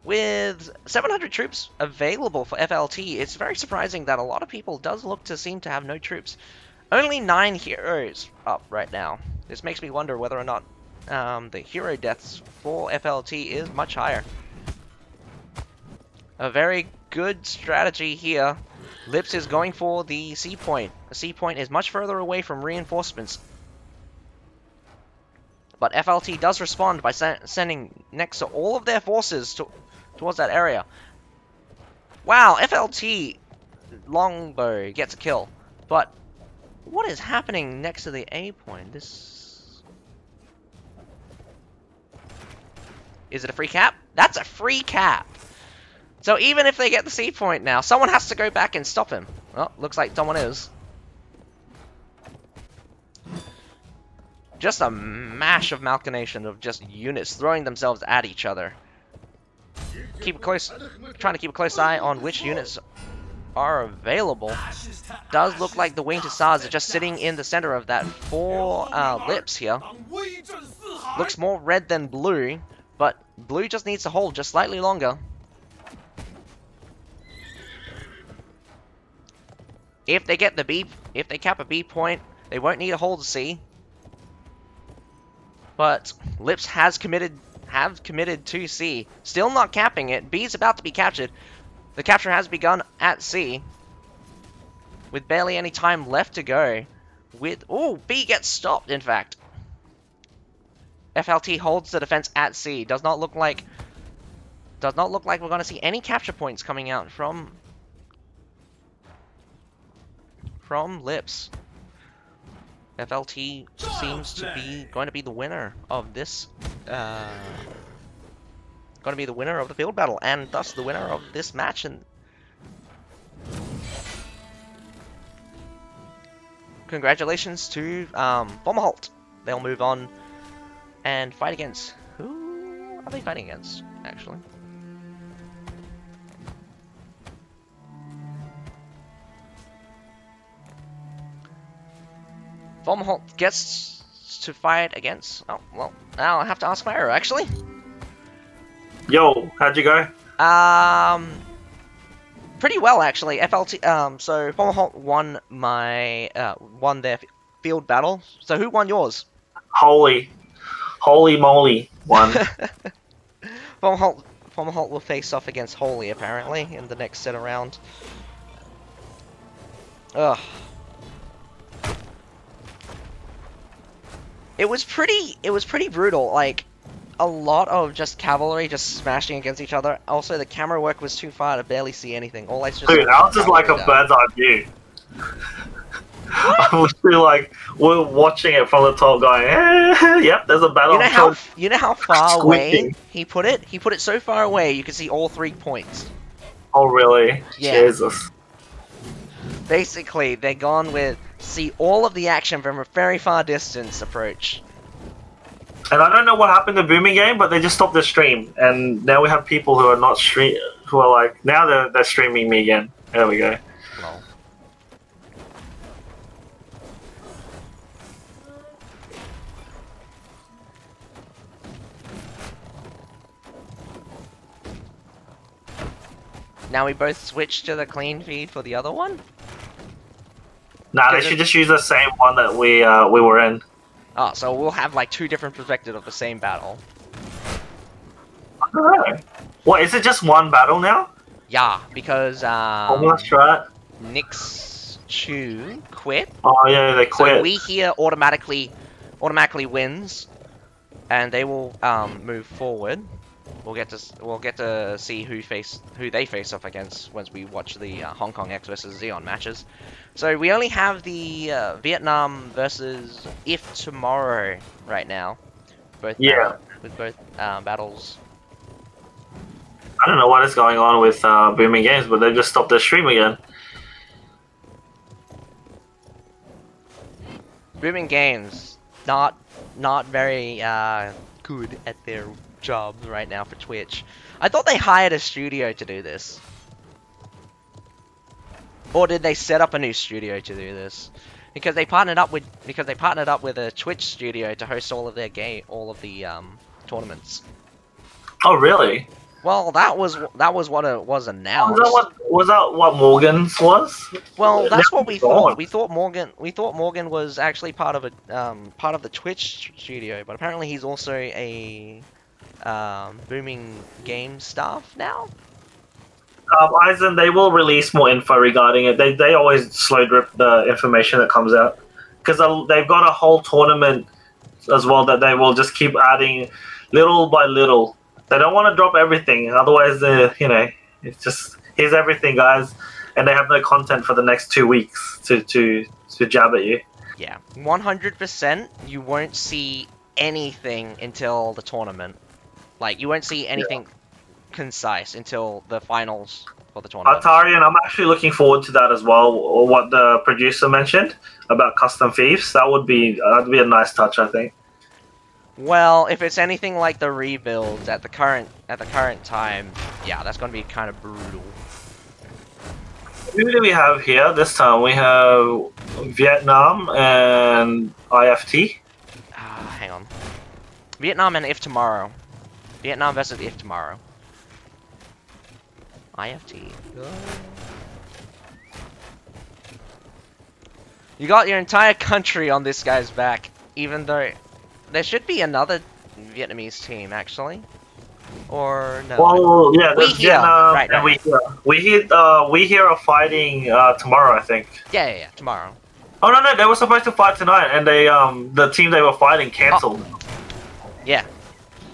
With 700 troops available for FLT, it's very surprising that a lot of people does look to seem to have no troops. Only 9 heroes up right now. This makes me wonder whether or not the hero deaths for FLT is much higher. A very good strategy here. Lips is going for the C point. The C point is much further away from reinforcements. But FLT does respond by sending next to all of their forces towards that area. Wow, FLT longbow gets a kill. But what is happening next to the A point? This... Is it a free cap? That's a free cap! So even if they get the C point now, someone has to go back and stop him. Oh, looks like someone is. Just a mash of machination of just units throwing themselves at each other. Trying to keep a close eye on which units are available. Does look like the winged hussars are just sitting in the center of that for Lips here. Looks more red than blue, but blue just needs to hold just slightly longer. If they get the B, if they cap a B point, they won't need to hold a C. But Lips have committed to C. Still not capping it. B is about to be captured. The capture has begun at C. With barely any time left to go. B gets stopped, in fact. FLT holds the defense at C. Does not look like we're going to see any capture points coming out from Lips. FLT seems to be going to be the winner of this, going to be the winner of the field battle, and thus the winner of this match. And congratulations to Fomalhaut. They'll move on and fight against... Who are they fighting against, actually? Fomalhaut gets to fight against... Oh, well, now I have to ask Myro, actually. Yo, how'd you go? Pretty well, actually. FLT, so Fomalhaut won won their field battle. So who won yours? Holy moly, won. Fomalhaut will face off against Holy, apparently, in the next set around. Ugh. It was pretty brutal, like, a lot of just cavalry just smashing against each other. Also, the camera work was too far to barely see anything. All I just Dude, that was just like a bird's eye view. I was feel like we're watching it from the top going, yep, there's a battle. You know how far away he put it? He put it so far away you could see all 3 points. Oh really? Yeah. Jesus. Basically, they're gone with see all of the action from a very far distance approach. And I don't know what happened to Booming Game, but they just stopped the stream, and now we have people who are not who are like, now they're streaming me again. There we go. Well. Now we both switch to the clean feed for the other one? Nah, they should just use the same one that we were in. Oh, so we'll have like 2 different perspectives of the same battle. I don't know. What, is it just one battle now? Yeah, because Almost right. Nix Chu quit. Oh yeah, they quit. So we here automatically wins, and they will move forward. We'll get to see who they face off against once we watch the Hong Kong X versus Xeon matches. So we only have the Vietnam versus IfTomorrow right now. With both battles. I don't know what is going on with Booming Games, but they just stopped their stream again. Booming Games, not very good at their jobs right now for Twitch. I thought they hired a studio to do this. Or did they set up a new studio to do this? Because they partnered up with a Twitch studio to host all of their tournaments. Oh, really? Well, that was what it was announced. Was that what Morgan's was? Well, that's what we thought. We thought Morgan was actually part of the Twitch studio, but apparently he's also a booming game staff now. Eisen, they will release more info regarding it. They always slow drip the information that comes out because they've got a whole tournament as well that they will just keep adding little by little. They don't want to drop everything, otherwise, it's just here's everything, guys, and they have no content for the next 2 weeks to jab at you. Yeah, 100%. You won't see anything until the tournament. Like, you won't see anything concise until the finals for the tournament. Atari, and I'm actually looking forward to that as well. What the producer mentioned about custom thieves, that'd be a nice touch, I think. Well, if it's anything like the rebuilds at the current time, yeah, that's gonna be kind of brutal. Who do we have here this time? We have Vietnam and IFT. Hang on. Vietnam and IfTomorrow. Vietnam versus IfTomorrow. IFT. You got your entire country on this guy's back, even though there should be another Vietnamese team, actually. Or no? Well, yeah, we here, Vietnam right, and we here are fighting tomorrow, I think. Yeah, tomorrow. Oh no, they were supposed to fight tonight, and they the team they were fighting cancelled. Oh. Yeah.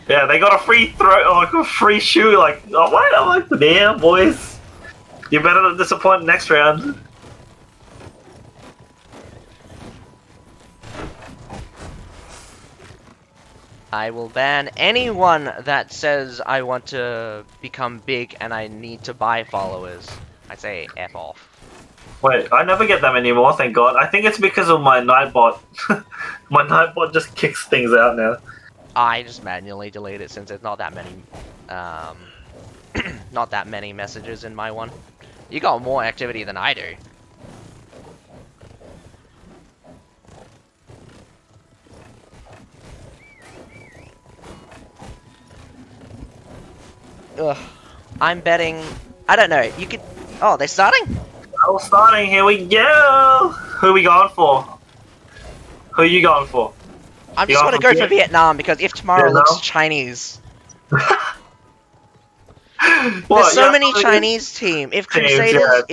Yeah, they got a free throw, like a free shoe. Like, oh, what? I'm like, damn, boys, you better not disappoint next round. I will ban anyone that says I want to become big and I need to buy followers. I say F off. Wait, I never get them anymore, thank God. I think it's because of my Nightbot. My Nightbot just kicks things out now. I just manually delete it since there's not that many, not that many messages in my one. You got more activity than I do. Ugh. I'm betting. I don't know. You could. Oh, they're starting? Oh, starting. Here we go. Who are we going for? Who are you going for? I'm just gonna go for Vietnam because IfTomorrow looks Chinese. There's so many Chinese team. If Crusaders,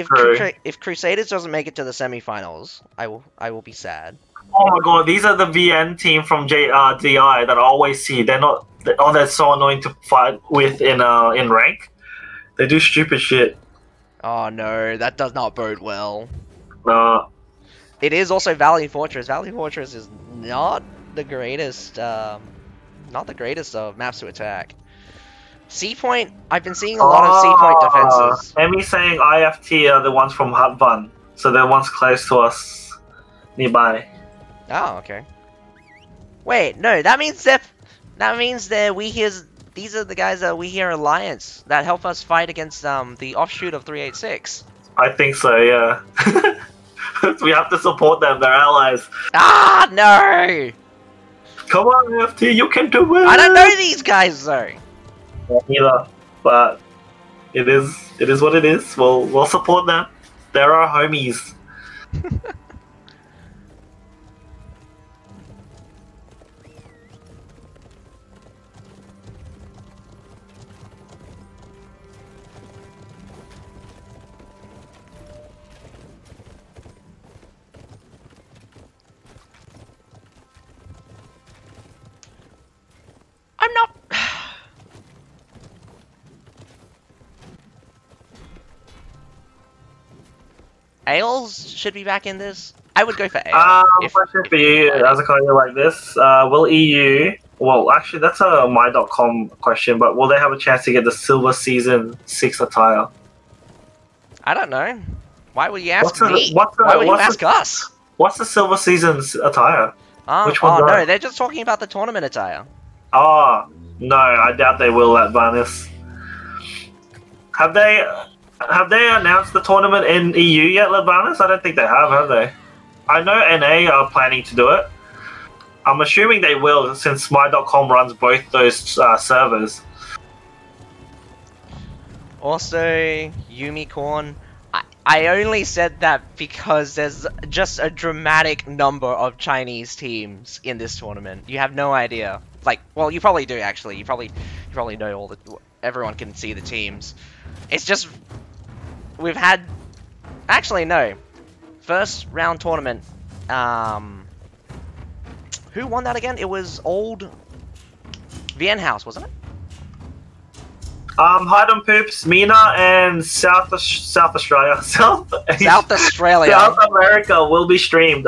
if Crusaders doesn't make it to the semifinals, I will be sad. Oh my God, these are the VN team from DI that I always see. They're not. Oh, they're so annoying to fight with in rank. They do stupid shit. Oh no, that does not bode well. It is also Valley Fortress. Valley Fortress is not the greatest of maps to attack. Sea Point, I've been seeing a lot of Sea Point defenses. Emmy's saying IFT are the ones from Hut Bun, so they're ones close to us, nearby. Oh, okay. Wait, no, that means these are the guys that We Here Alliance that help us fight against the offshoot of 386. I think so, yeah. We have to support them, they're allies. Ah, no! Come on, FT, you can do it! I don't know these guys, though. Neither, but it is what it is. We'll support them. They're our homies. I'm not. Ales should be back in this. I would go for Ales. Question for you, as a career like this, will EU? Well, actually, that's a my.com question. But will they have a chance to get the Silver Season 6 attire? I don't know. Why would you ask me? Why would you ask us? What's the Silver Season's attire? Oh no, they're just talking about the tournament attire. Oh, no, I doubt they will at Varnis. Have they announced the tournament in EU yet, Lebanis? I don't think they have they? I know NA are planning to do it. I'm assuming they will, since my.com runs both those servers. Also, Yumicorn. I only said that because there's just a dramatic number of Chinese teams in this tournament. You have no idea. Like, well, you probably do actually. You probably know all the. Everyone can see the teams. It's just we've had. Actually, no. First round tournament. Who won that again? It was old Vienna House, wasn't it? Hide and Poops, Mina, and South Australia, South America will be streamed.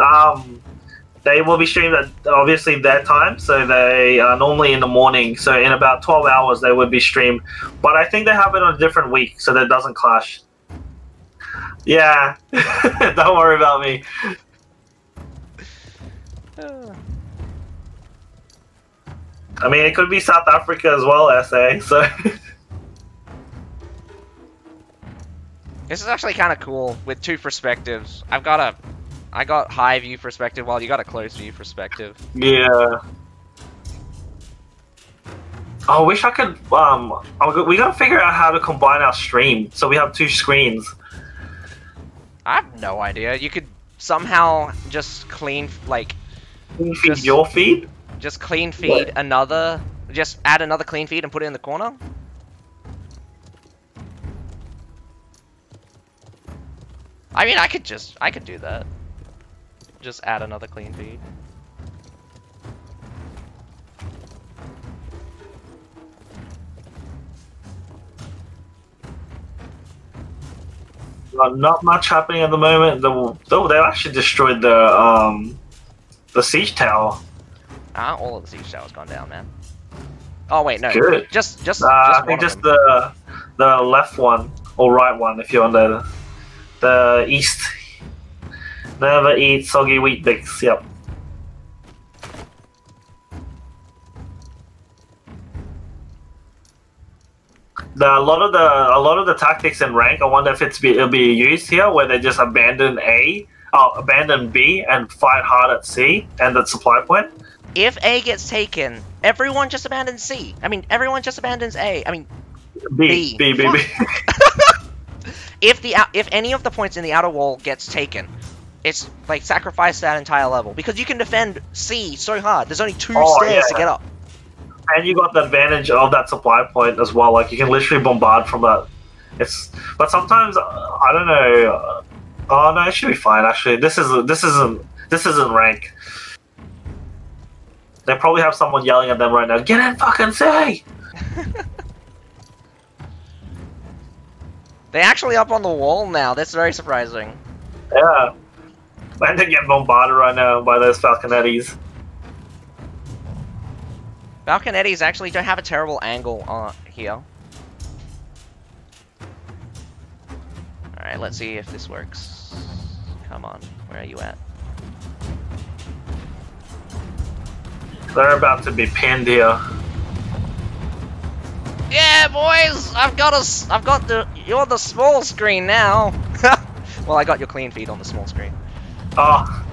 They will be streamed at obviously their time, so they are normally in the morning. So in about 12 hours they would be streamed. But I think they have it on a different week, so that it doesn't clash. Yeah, don't worry about me. I mean, it could be South Africa as well, SA. So. This is actually kind of cool with two perspectives. I got high view perspective while you got a close view perspective. Yeah. Oh, I wish I could. We gotta figure out how to combine our stream so we have two screens. I have no idea. You could somehow just clean feed your feed. Just clean feed another. Just add another clean feed and put it in the corner. I mean, I could do that. Just add another clean feed. Not much happening at the moment. They actually destroyed the siege tower. All of the siege towers gone down, man. Oh wait, no. Good. Just I think just the left one or right one if you're on the east. Never eat soggy wheat bix. Yep. A lot of the tactics in rank, I wonder if it'll be used here, where they just abandon abandon B and fight hard at C and at supply point. If A gets taken, everyone just abandons C. I mean, everyone just abandons A. I mean, B. If any of the points in the outer wall gets taken, it's like sacrifice that entire level because you can defend C so hard. There's only two stairs to get up. And you got the advantage of that supply point as well. Like you can literally bombard from that. But sometimes I don't know. Oh no, it should be fine actually. This isn't rank. They probably have someone yelling at them right now. Get in fucking C! They're actually up on the wall now. That's very surprising. Yeah. And they get bombarded right now by those Falconettis. Falconettis actually don't have a terrible angle here. Alright, let's see if this works. Come on, where are you at? They're about to be pinned here. Yeah, boys! You're on the small screen now. Well, I got your clean feed on the small screen. Oh,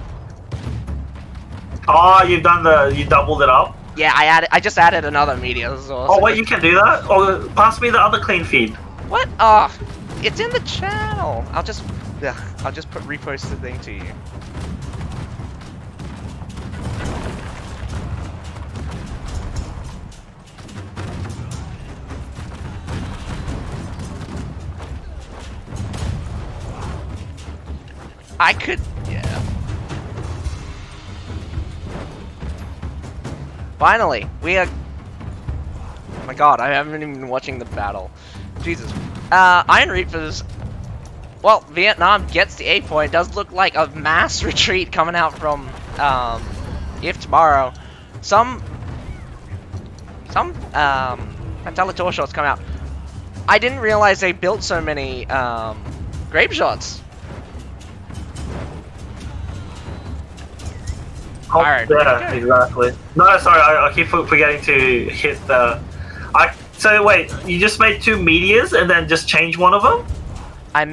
you doubled it up? Yeah, I just added another media source. Oh wait, you can do that? Oh, pass me the other clean feed. What? Oh, it's in the channel. I'll just repost the thing to you. I could, yeah. Finally, we are. Oh my god, I haven't even been watching the battle. Jesus. Iron Reapers. Well, Vietnam gets the 8 point. It does look like a mass retreat coming out from IfTomorrow. Some Teletor shots come out. I didn't realize they built so many grape shots. Byron, yeah, exactly. No, sorry, I keep forgetting to hit the... So wait, you just made 2 meteors and then just change one of them? I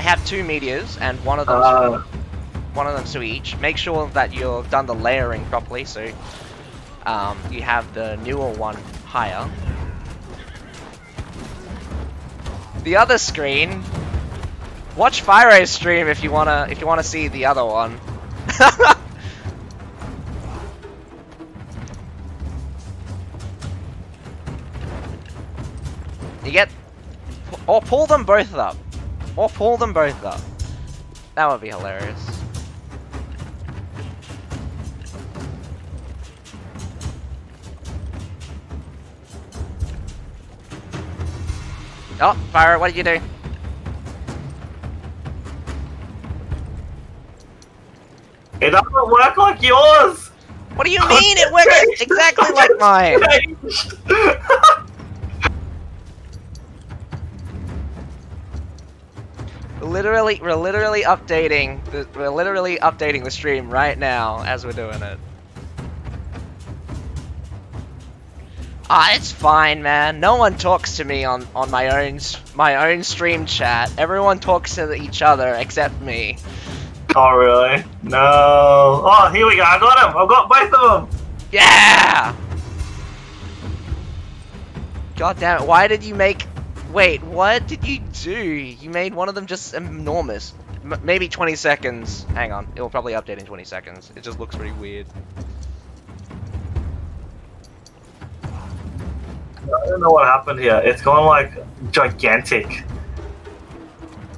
have 2 meteors and one of them to each. Make sure that you've done the layering properly, so you have the newer one higher. The other screen. Watch Fyro's stream if you wanna see the other one. You get, or pull them both up, or pull them both up. That would be hilarious. Oh, Fyro, what did you do? It doesn't work like yours! What do you mean? It works exactly like mine! We're literally updating the stream right now as we're doing it. Ah, it's fine, man. No one talks to me on my own stream chat. Everyone talks to each other except me. Oh really? No. Oh, here we go. I got him. I've got both of them. Yeah. God damn it! Why did you make? Wait, what did you do? You made one of them just enormous. Maybe 20 seconds. Hang on, it will probably update in 20 seconds. It just looks pretty weird. I don't know what happened here. It's gone like gigantic.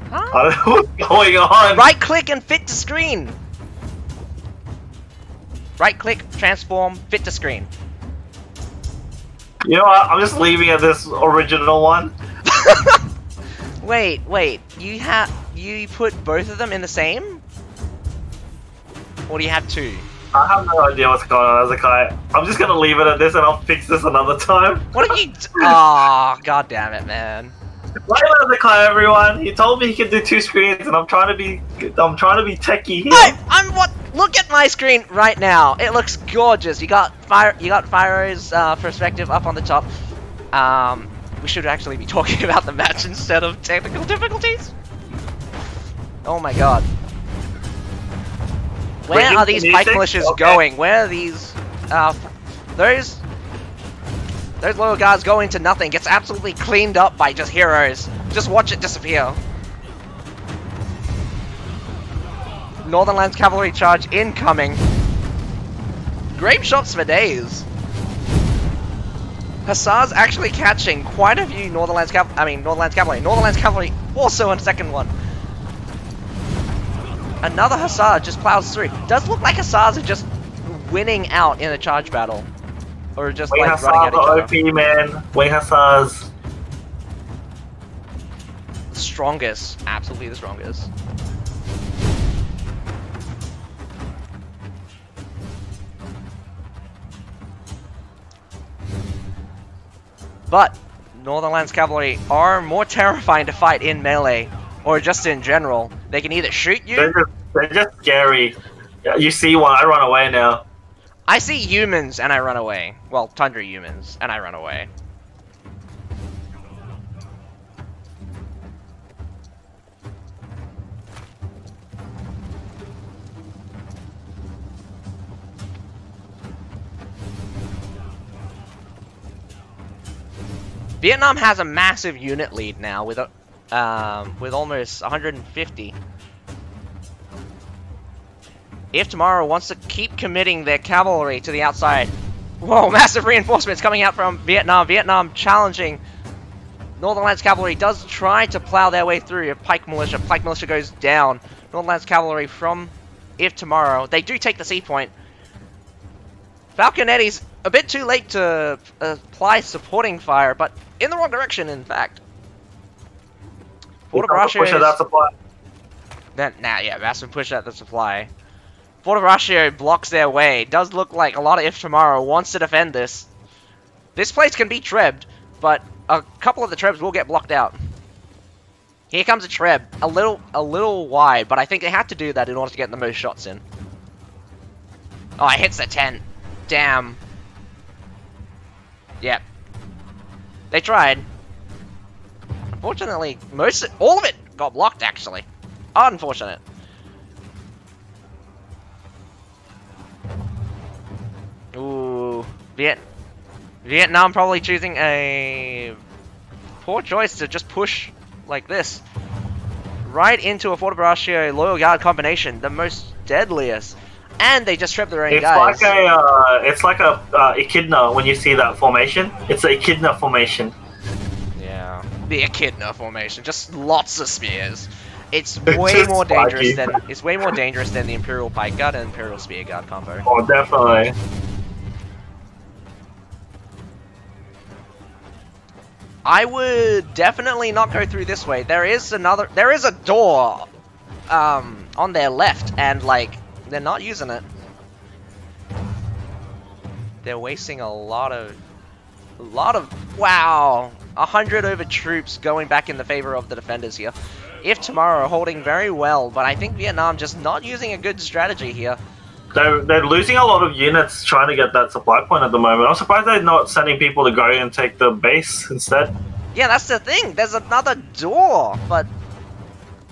Huh? I don't know what's going on. Right click and fit to screen. Right click, transform, fit to screen. You know what? I'm just leaving at this original one. Wait, you put both of them in the same? Or do you have 2? I have no idea what's going on, Azakai. I'm just gonna leave it at this and I'll fix this another time. What have you oh, god damn it, man. Blame Azakai, everyone. He told me he could do 2 screens and I'm trying to be techie here. I'm what? Look at my screen right now. It looks gorgeous. You got Fyro's perspective up on the top. We should actually be talking about the match instead of technical difficulties. Oh my god. Where are these pike militias going? Where are these those lower guards going to nothing? Gets absolutely cleaned up by just heroes. Just watch it disappear. Northern Lands cavalry charge incoming. Grape shots for days. Hussars actually catching quite a few Northern Lands cavalry. Northern Lands cavalry also on second one. Another Hussar just plows through. Does look like Hussars are just winning out in a charge battle. Or just we like running at each other. OP, man. We Hussars. Strongest. Absolutely the strongest. But Northern Lands Cavalry are more terrifying to fight in melee, or just in general. They can either shoot you... They're just scary. You see one, I run away now. I see humans and I run away. Well, Tundra humans, and I run away. Vietnam has a massive unit lead now with almost 150. IfTomorrow wants to keep committing their cavalry to the outside. Whoa, massive reinforcements coming out from Vietnam. Vietnam challenging. Northern Lands Cavalry does try to plow their way through a pike militia. Pike militia goes down. Northern Lands Cavalry from IfTomorrow. They do take the C point. Falconetti's a bit too late to apply supporting fire, but in the wrong direction, in fact. Fort of Russia is... that supply. Yeah, massive push at the supply. Fort of Russia blocks their way. Does look like a lot of IfTomorrow wants to defend this. This place can be trebbed, but a couple of the trebs will get blocked out. Here comes a treb, a little wide, but I think they had to do that in order to get the most shots in. Oh, it hits the tent. Damn. Yep. They tried. Unfortunately, all of it got blocked, actually. Unfortunate. Ooh. Vietnam probably choosing a poor choice to just push like this. Right into a Forte Loyal Guard combination, the most deadliest. And they just trip their own guys. It's like a echidna when you see that formation. It's an echidna formation. Yeah, the echidna formation. Just lots of spears. It's way more dangerous than the Imperial Pike Guard and Imperial Spear Guard combo. Oh, definitely. I would definitely not go through this way. There is a door on their left, and like they're not using it. They're wasting a lot of wow, 100 over troops going back in the favor of the defenders here. IfTomorrow holding very well, but I think Vietnam just not using a good strategy here. They're losing a lot of units trying to get that supply point at the moment. I'm surprised they're not sending people to go and take the base instead. Yeah, that's the thing. There's another door, but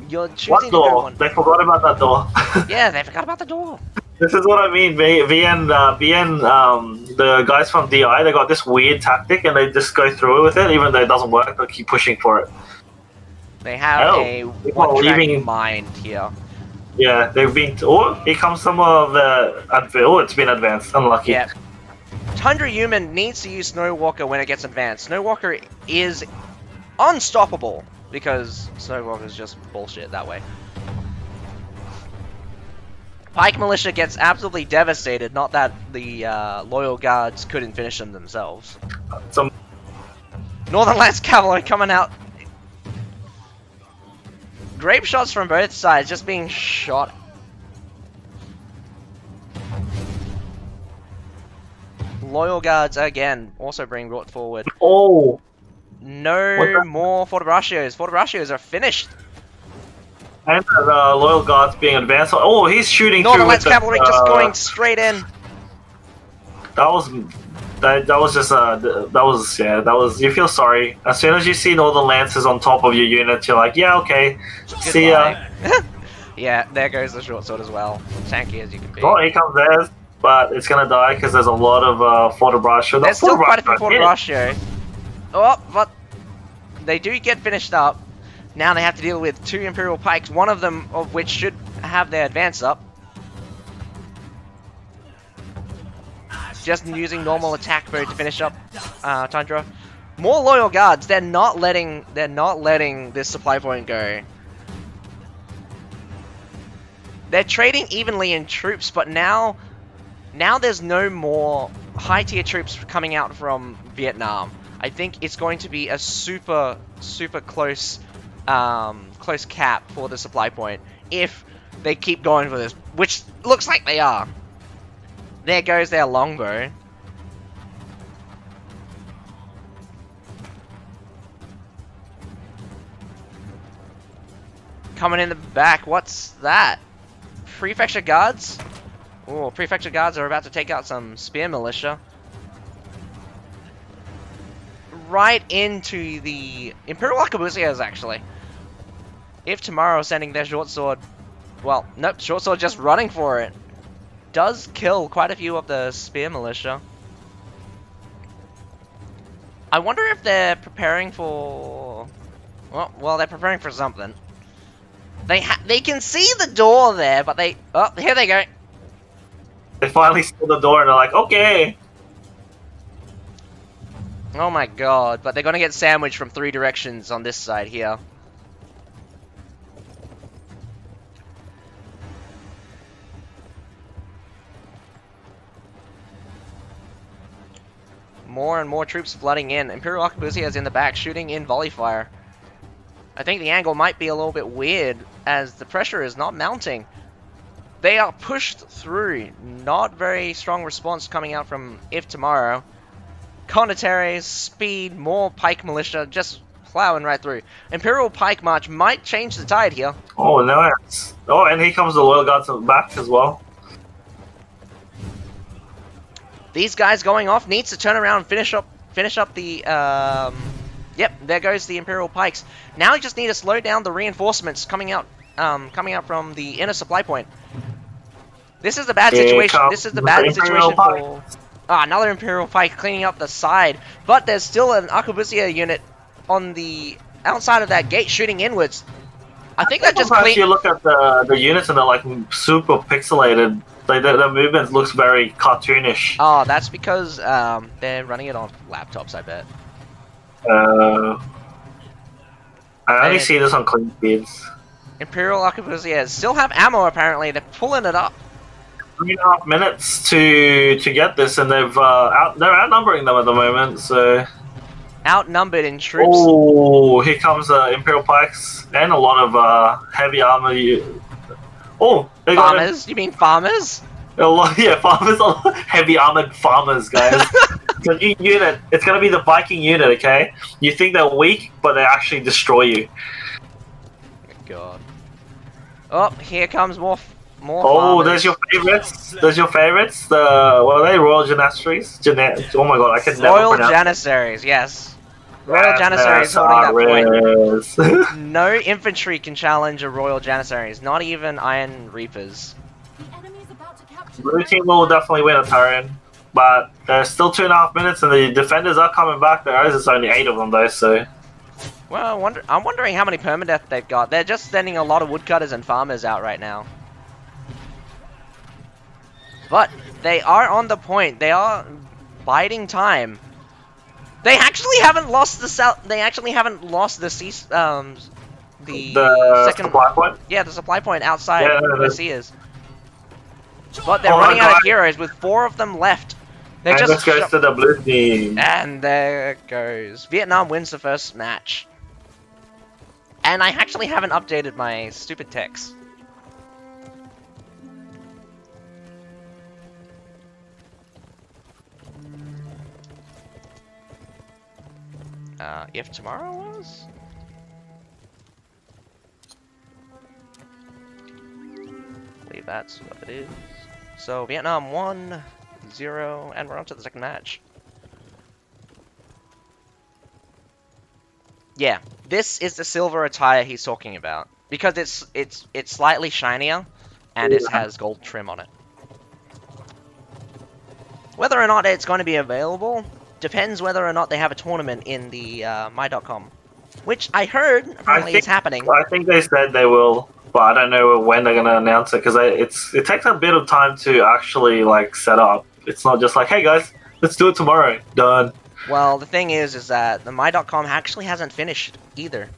you're choosing what door? They forgot about that door. Yeah, they forgot about the door. This is what I mean. VN, the guys from DI, they got this weird tactic and they just go through with it, even though it doesn't work. They keep pushing for it. They have a one-track mind here. Yeah, they've been. Oh, here comes some of the. Oh, it's been advanced. Unlucky. Yeah. Tundra Human needs to use Snowwalker when it gets advanced. Snowwalker is unstoppable because Snowwalker is just bullshit that way. Pike Militia gets absolutely devastated. Not that the Loyal Guards couldn't finish them themselves. Northern Lance Cavalry coming out. Grape shots from both sides, just being shot. Loyal Guards again, also being brought forward. Oh! No more Forte-Bracios. Forte-Bracios are finished. And the Loyal Guards being advanced. Oh, he's shooting Northern Lance Cavalry just going straight in. That was you feel sorry. As soon as you see Northern Lancers on top of your units, you're like, yeah, okay. Goodbye. See ya. Yeah, there goes the short sword as well. Tanky as you can be. Oh, here comes theirs, but it's gonna die because there's a lot of Forte-Braccio. There's still quite a few Forte-Braccio. Oh, but they do get finished up. Now they have to deal with 2 Imperial Pikes, one of them of which should have their advance up. Just using normal attack mode to finish up Tundra. More Loyal Guards. They're not letting this supply point go. They're trading evenly in troops, but now there's no more high tier troops coming out from Vietnam. I think it's going to be a super close close cap for the supply point if they keep going for this, which looks like they are. There goes their longbow. Coming in the back, what's that? Prefecture Guards? Oh, Prefecture Guards are about to take out some Spear Militia. Right into the Imperial Arquebusiers, actually. IfTomorrow sending their short sword. Well, nope, short sword just running for it. Does kill quite a few of the Spear Militia. I wonder if they're preparing for... Well, they're preparing for something. They can see the door there, but they... Oh, here they go. They finally saw the door and they're like, okay. Oh my god, but they're gonna get sandwiched from 3 directions on this side here. More and more troops flooding in. Imperial Arquebusiers in the back, shooting in volley fire. I think the angle might be a little bit weird, as the pressure is not mounting. They are pushed through. Not very strong response coming out from IfTomorrow. Condottieri, speed, more Pike Militia, just plowing right through. Imperial Pike March might change the tide here. Oh, nice. Oh, and here comes the Loyal Guards back as well. These guys going off needs to turn around and finish up the yep, there goes the Imperial Pikes. Now you just need to slow down the reinforcements coming out from the inner supply point. This is the bad situation. This is the bad situation for another Imperial Pike cleaning up the side, but there's still an arquebusier unit on the outside of that gate shooting inwards. I think that just if you look at the units and they're like super pixelated. Like the movement looks very cartoonish. Oh, that's because they're running it on laptops, I bet. I only see this on clean feeds. Imperial arquebusiers still have ammo. Apparently, they're pulling it up. 3.5 minutes to get this, and they're outnumbering them at the moment. So outnumbered in troops. Oh, here comes Imperial Pikes and a lot of heavy armor. Oh, they got farmers? You mean farmers? A lot, yeah, farmers. Heavy armored farmers, guys. It's a new unit. It's gonna be the Viking unit, okay? You think they're weak, but they actually destroy you. God. Oh, here comes more Oh, farmers. there's your favorites. There's your favorites. The what are they? Royal Janissaries. Oh my god, I can never Royal pronounce. Janissaries, yes. Royal Janissaries holding that point. No infantry can challenge a Royal Janissaries, not even Iron Reapers. The enemy is about to capture Blue team will definitely win a turn, but there's still 2.5 minutes, and the defenders are coming back. There is only 8 of them though, so. Well, I'm wondering how many permadeath they've got. They're just sending a lot of woodcutters and farmers out right now. But they are on the point. They are biding time. They actually haven't lost the south. They actually haven't lost the second supply point. Yeah, the supply point outside Yeah, where C is. But they're running out of heroes with 4 of them left. They And just this goes to the blue team. and there it goes. Vietnam wins the first match. And I actually haven't updated my stupid text. IfTomorrow was? I believe that's what it is. So Vietnam 1-0, and we're on to the second match. Yeah, this is the silver attire he's talking about because it's slightly shinier and it has gold trim on it. Whether or not it's going to be available depends whether or not they have a tournament in the my.com, which I heard apparently is happening. I think they said they will, but I don't know when they're going to announce it because it takes a bit of time to actually like set up. It's not just like, hey guys, let's do it tomorrow. Done. Well, the thing is that the my.com actually hasn't finished either,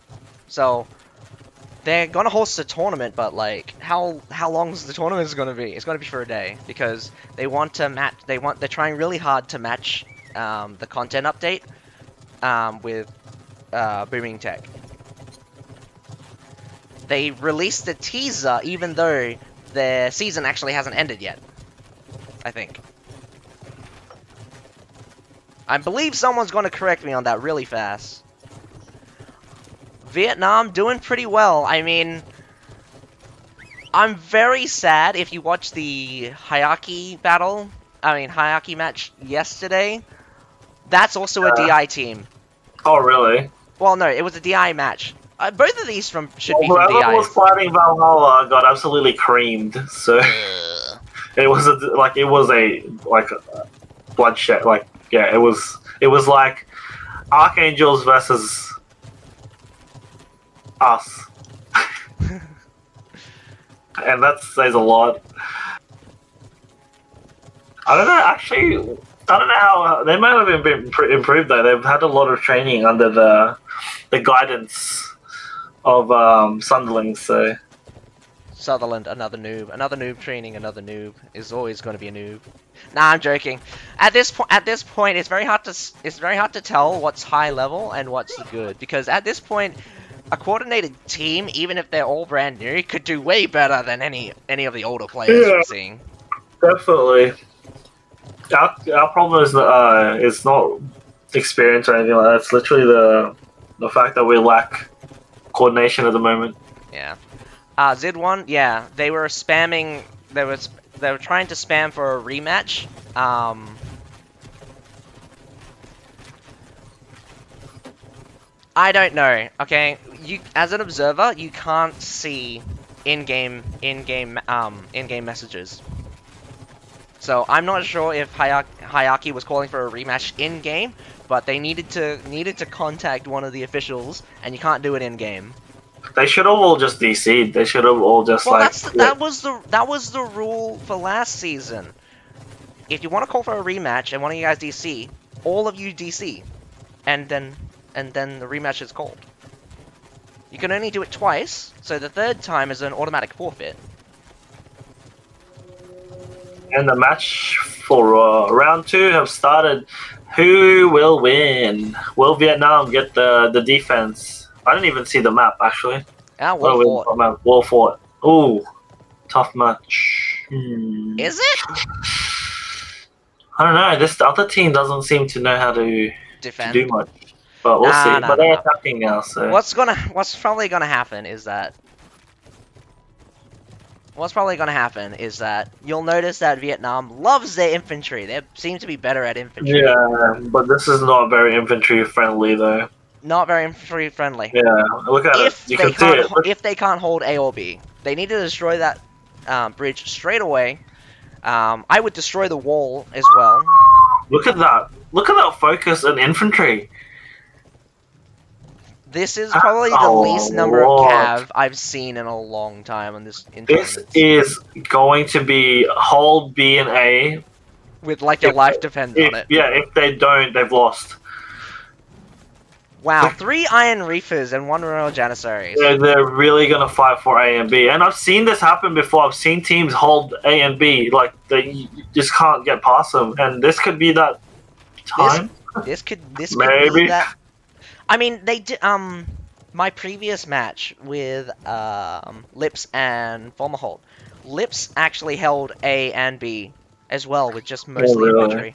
so they're gonna host a tournament. But like, how long is the tournament gonna be? It's gonna be for a day because they want to match. They're trying really hard to match the content update with Booming Tech. They released a teaser even though their season actually hasn't ended yet, I think. I believe someone's going to correct me on that really fast. Vietnam doing pretty well. I mean, I'm very sad if you watch the Hayaki match yesterday. That's also a DI team. Oh, really? Well, no, it was a DI match. Both of these should be from whoever DIs. was fighting Valhalla got absolutely creamed. So it was a bloodshed. Like, yeah, it was like Archangels versus us. And that says a lot. I don't know, actually, I don't know how they might have been improved though. They've had a lot of training under the guidance of Sunderland, so Sutherland, another noob training another noob is always going to be a noob. Nah, I'm joking. At this point, it's very hard to tell what's high level and what's good because at this point, a coordinated team, even if they're all brand new, could do way better than any of the older players we're seeing. Definitely. Our problem is not experience or anything like that. It's literally the fact that we lack coordination at the moment. Yeah. Zid1, yeah, they were spamming. They were trying to spam for a rematch. I don't know. Okay, you as an observer, you can't see in-game messages. So I'm not sure if Hayaki was calling for a rematch in-game, but they needed to contact one of the officials, and you can't do it in-game. They should have all just DC'd. They should have all just Well, like. that was the rule for last season. If you want to call for a rematch and one of you guys DC, all of you DC, and then the rematch is called. You can only do it twice, so the third time is an automatic forfeit. And the match for round 2 have started. Who will win? Will Vietnam get the defense? I didn't even see the map actually. Well fought. Ooh, tough match. Is it? I don't know. This other team doesn't seem to know how to defend. Do much, but we'll see. But they're attacking now, so what's probably gonna happen is that you'll notice that Vietnam loves their infantry. They seem to be better at infantry. Yeah, but this is not very infantry friendly though. Not very infantry friendly. Yeah, look at it. You can see it. If they can't hold A or B, they need to destroy that bridge straight away. I would destroy the wall as well. Look at that. Look at that focus on infantry. This is probably the least number of cav I've seen in a long time on this. This is going to be hold B and A. With like your life depends on it. Yeah, if they don't, they've lost. Wow, 3 Iron Reefers and 1 Royal Janissaries. Yeah, they're really gonna fight for A and B, and I've seen this happen before. I've seen teams hold A and B, like you just can't get past them, and this could be that time. This could maybe be that. I mean, they did. My previous match with Lips and Fomalhaut, Lips actually held A and B as well with just mostly infantry.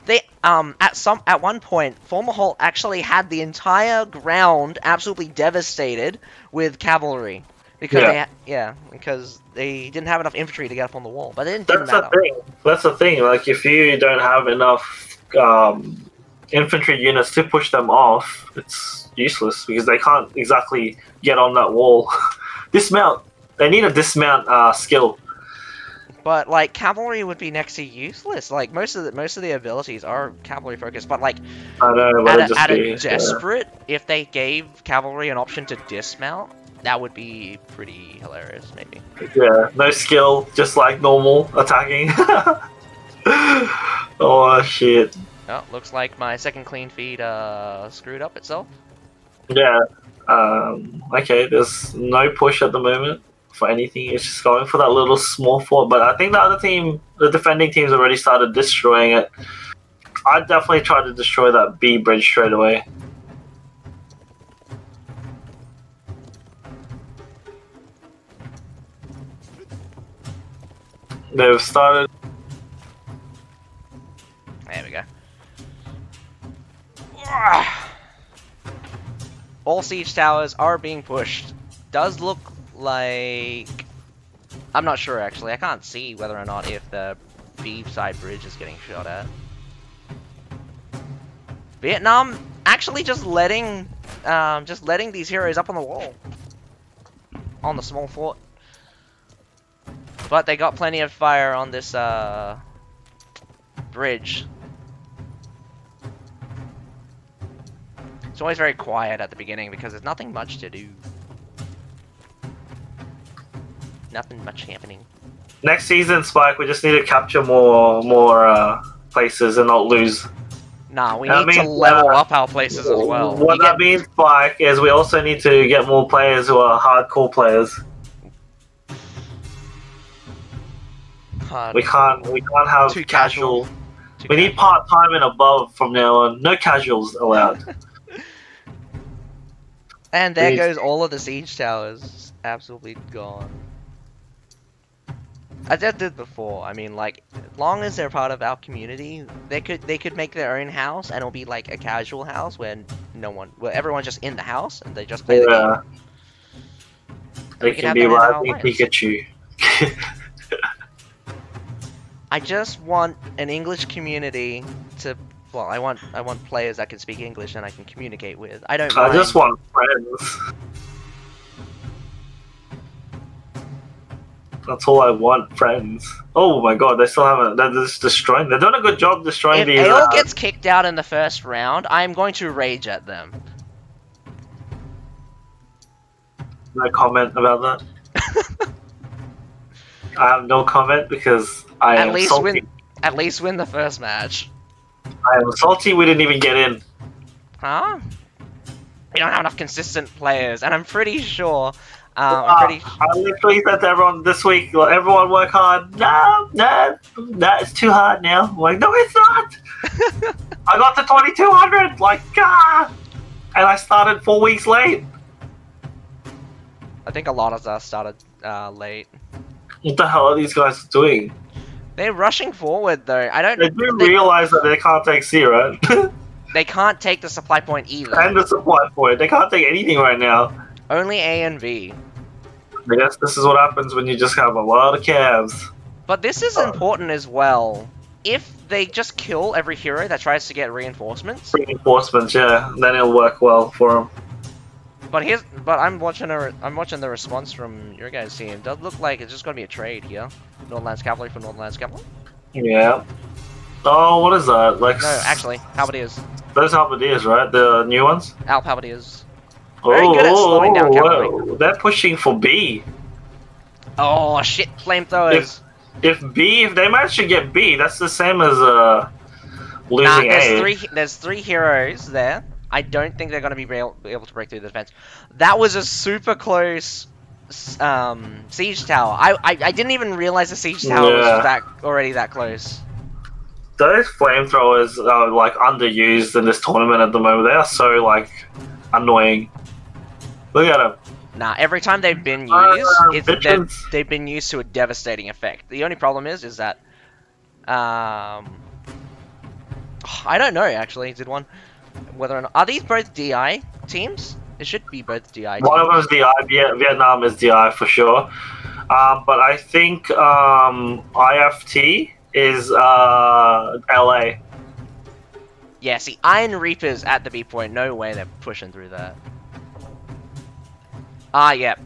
They at one point, Fomalhaut actually had the entire ground absolutely devastated with cavalry because because they didn't have enough infantry to get up on the wall. But it didn't matter. That's the thing. Like if you don't have enough infantry units to push them off, it's useless because they can't exactly get on that wall. Dismount. They need a dismount skill. But like cavalry would be next to useless. Like most of the abilities are cavalry focused. But like I know, at a desperate, if they gave cavalry an option to dismount, that would be pretty hilarious. Maybe. Yeah, no skill, just like normal attacking. Oh shit. Oh, looks like my second clean feed screwed up itself. Yeah. Okay, there's no push at the moment for anything. It's just going for that little small fort. But I think the other team, the defending team's already started destroying it. I'd definitely try to destroy that B bridge straight away. They've started. There we go. All siege towers are being pushed. Does look like... I'm not sure actually. I can't see whether or not if the B side bridge is getting shot at. Vietnam actually just letting these heroes up on the wall. On the small fort. But they got plenty of fire on this bridge. It's always very quiet at the beginning because there's nothing much to do. Nothing much happening. Next season, Spike, we just need to capture more places and not lose. Nah, we need to level up our places as well. What that means, Spike, is we also need to get more players who are hardcore players. We can't have too casual. We need part-time and above from now on. No casuals allowed. And there goes all of the siege towers. Absolutely gone. As I did before, I mean, like, as long as they're part of our community, they could make their own house, and it'll be like a casual house where everyone's just in the house and they just play the game. They can be rising Pikachu. I just want an English community to Well, I want players that can speak English and I can communicate with. I don't. I just want friends. That's all I want, friends. Oh my god, they still haven't. They're just destroying. They're doing a good job destroying If these. Ale gets kicked out in the first round, I'm going to rage at them. No comment about that. I have no comment because I am salty. At least win the first match. I am salty. We didn't even get in. Huh? We don't have enough consistent players, and I'm pretty sure. I literally said to everyone this week, like, everyone work hard. No, it's too hard now. I'm like, no, it's not. I got to 2200. Like, and I started 4 weeks late. I think a lot of us started late. What the hell are these guys doing? They're rushing forward though. They do realize that they can't take C, right? They can't take the supply point either. And the supply point. They can't take anything right now. Only A and B. I guess this is what happens when you just have a lot of calves. But this is important as well. If they just kill every hero that tries to get reinforcements. Reinforcements, yeah. Then it'll work well for them. But I'm watching the response from your guys' team. It does look like it's just gonna be a trade here. Northlands Cavalry for Northlands Cavalry. Yeah. Oh, what is that? Like. No, actually, Halberdiers. Those Halberdiers, right? The new ones. Alp Halberdiers. Very good at slowing down cavalry. Whoa. They're pushing for B. Oh shit! Flamethrowers. If they manage to get B, that's the same as losing A. There's three heroes there. I don't think they're going to be able to break through the defense. That was a super close siege tower. I didn't even realize the siege tower was already that close. Those flamethrowers are like underused in this tournament at the moment. They are so like annoying. Look at them. Nah, every time they've been used, they've been used to a devastating effect. The only problem is that I don't know actually. Whether or not, are these both DI teams? It should be both DI teams. One of them is DI. Vietnam is DI for sure. But I think IFT is LA. Yeah, see, Iron Reapers at the B point. No way they're pushing through that. Yeah.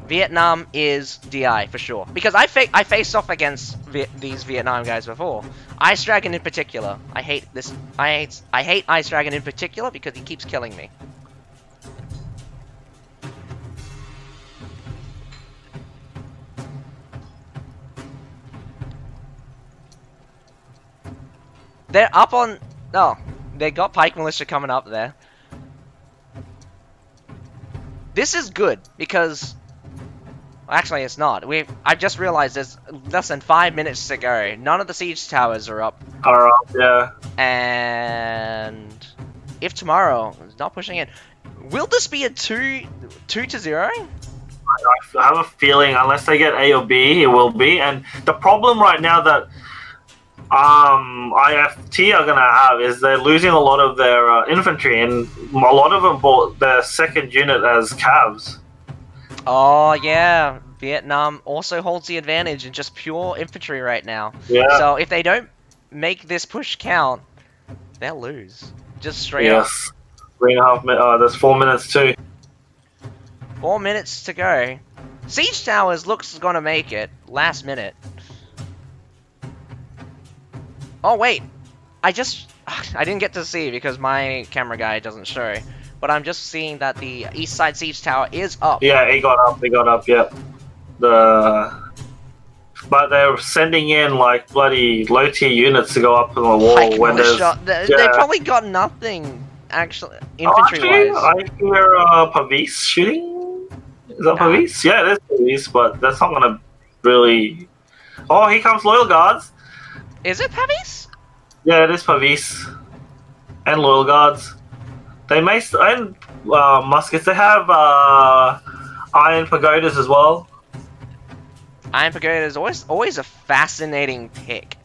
Vietnam is DI for sure. Because I faced off against these Vietnam guys before. Ice Dragon in particular. I hate this. I hate Ice Dragon in particular because he keeps killing me. They're up on... Oh, they got Pike Militia coming up there. This is good because... Actually, it's not. I just realized there's less than 5 minutes to go. None of the siege towers are up. Yeah. And IfTomorrow is not pushing in. Will this be a 2-0? I have a feeling unless they get A or B, it will be. And the problem right now that IFT are gonna have is they're losing a lot of their infantry, and a lot of them bought their second unit as cavs. Oh yeah, Vietnam also holds the advantage in just pure infantry right now. Yeah. So if they don't make this push count, they'll lose. Just straight up. 3.5 minutes. Oh, there's 4 minutes too. 4 minutes to go. Siege Towers looks gonna make it. Last minute. Oh wait, I didn't get to see because my camera guy doesn't show. But I'm just seeing that the east side siege tower is up. Yeah, he got up, yeah. But they're sending in like bloody low tier units to go up on the wall when there's... They probably got nothing, actually, infantry-wise. I hear Pavis shooting. Is that Pavis? Yeah, it is Pavis, but that's not gonna really... Oh, here comes Loyal Guards. Is it Pavis? Yeah, it is Pavis. And Loyal Guards. They may and muskets. They have iron pagodas as well. Iron pagoda is always a fascinating pick.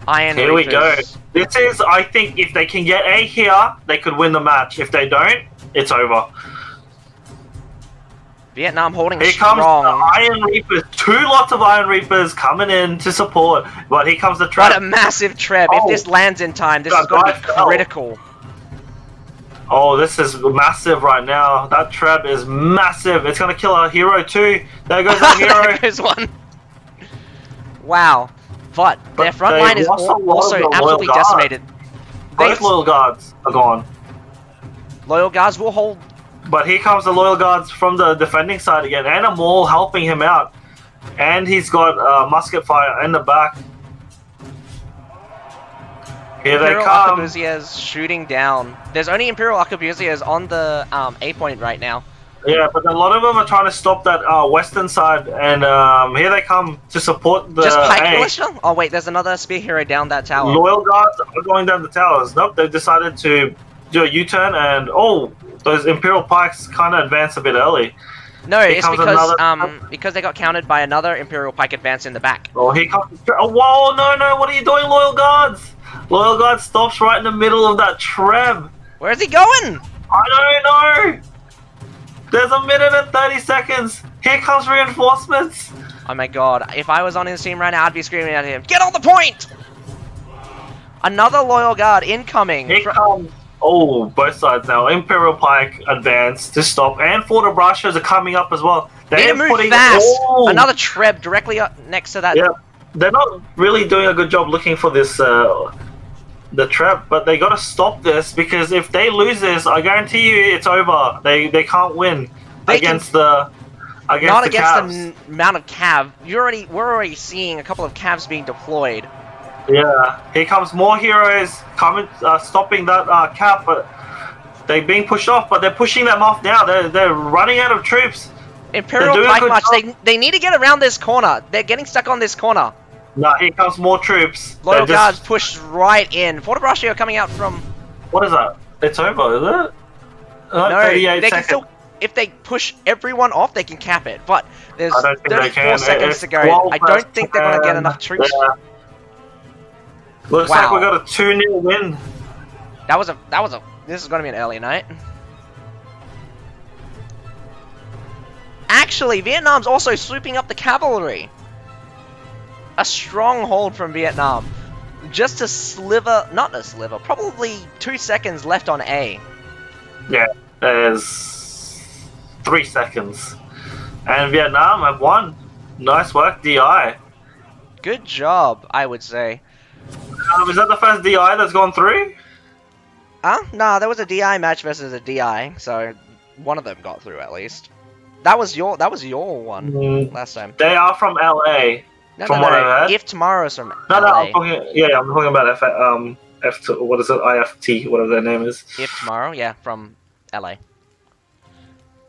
Iron. Here we go. This is, I think, if they can get A here, they could win the match. If they don't, it's over. Vietnam holding Here comes the strong. Iron Reapers. 2 lots of Iron Reapers coming in to support. But here comes the trap. But a massive treb. Oh. If this lands in time, this is going to be critical. Oh, this is massive right now. That trap is massive. It's going to kill our hero too. There goes our hero. There goes one. Wow. But their front they line is lost a lot of also the absolutely loyal guards. decimated. Both loyal guards are gone. Loyal guards will hold. But here comes the loyal guards from the defending side again. And a Maul helping him out. And he's got musket fire in the back. Here they Imperial come. Arquebusiers shooting down. There's only Imperial Arquebusiers on the A point right now. Yeah, but a lot of them are trying to stop that western side, and here they come to support the Just Pike A. Militia? Oh wait, there's another spear hero down that tower. Loyal guards are going down the towers. Nope, they've decided to do a U-turn, and those Imperial Pikes kind of advance a bit early. No, Here it's comes because they got countered by another Imperial Pike advance in the back. Oh, here comes... Oh, whoa, no, what are you doing, Loyal Guards? Loyal Guard stops right in the middle of that treb. Where is he going? I don't know. There's a minute and 30 seconds. Here comes reinforcements. Oh my god, if I was on his team right now, I'd be screaming at him, get on the point! Another Loyal Guard incoming. Here comes... Oh, both sides now. Imperial Pike advance to stop, and Fortabrashers are coming up as well. Need to move fast. Another treb directly up next to that. Yeah, they're not really doing a good job looking for this the trap, but they got to stop this, because if they lose this, I guarantee you it's over. They can't win against the amount of cav. We're already seeing a couple of cavs being deployed. Yeah, here comes more heroes coming, stopping that cap, but they're being pushed off. But they're pushing them off now. They're running out of troops. Imperial Pike March. They need to get around this corner. They're getting stuck on this corner. No, here comes more troops. Loyal Guards pushed right in. Fortabrashio are coming out from... What is that? It's over, is it? No, they can still... If they push everyone off, they can cap it. But there's 34 seconds to go. I don't think they're going to get enough troops. Yeah. Looks like we got a 2-0 win. This is going to be an early night. Actually, Vietnam's also swooping up the cavalry. A stronghold from Vietnam. Just a sliver, not a sliver, probably 2 seconds left on A. Yeah, there's 3 seconds. And Vietnam have won. Nice work, DI. Good job, I would say. Is that the first DI that's gone through? Nah, there was a DI match versus a DI, so one of them got through at least. That was your one last time. They are from LA. No, from what I've heard. IfTomorrow's from No, LA. I'm talking about what is it? IFT, whatever their name is. IfTomorrow, yeah, from LA.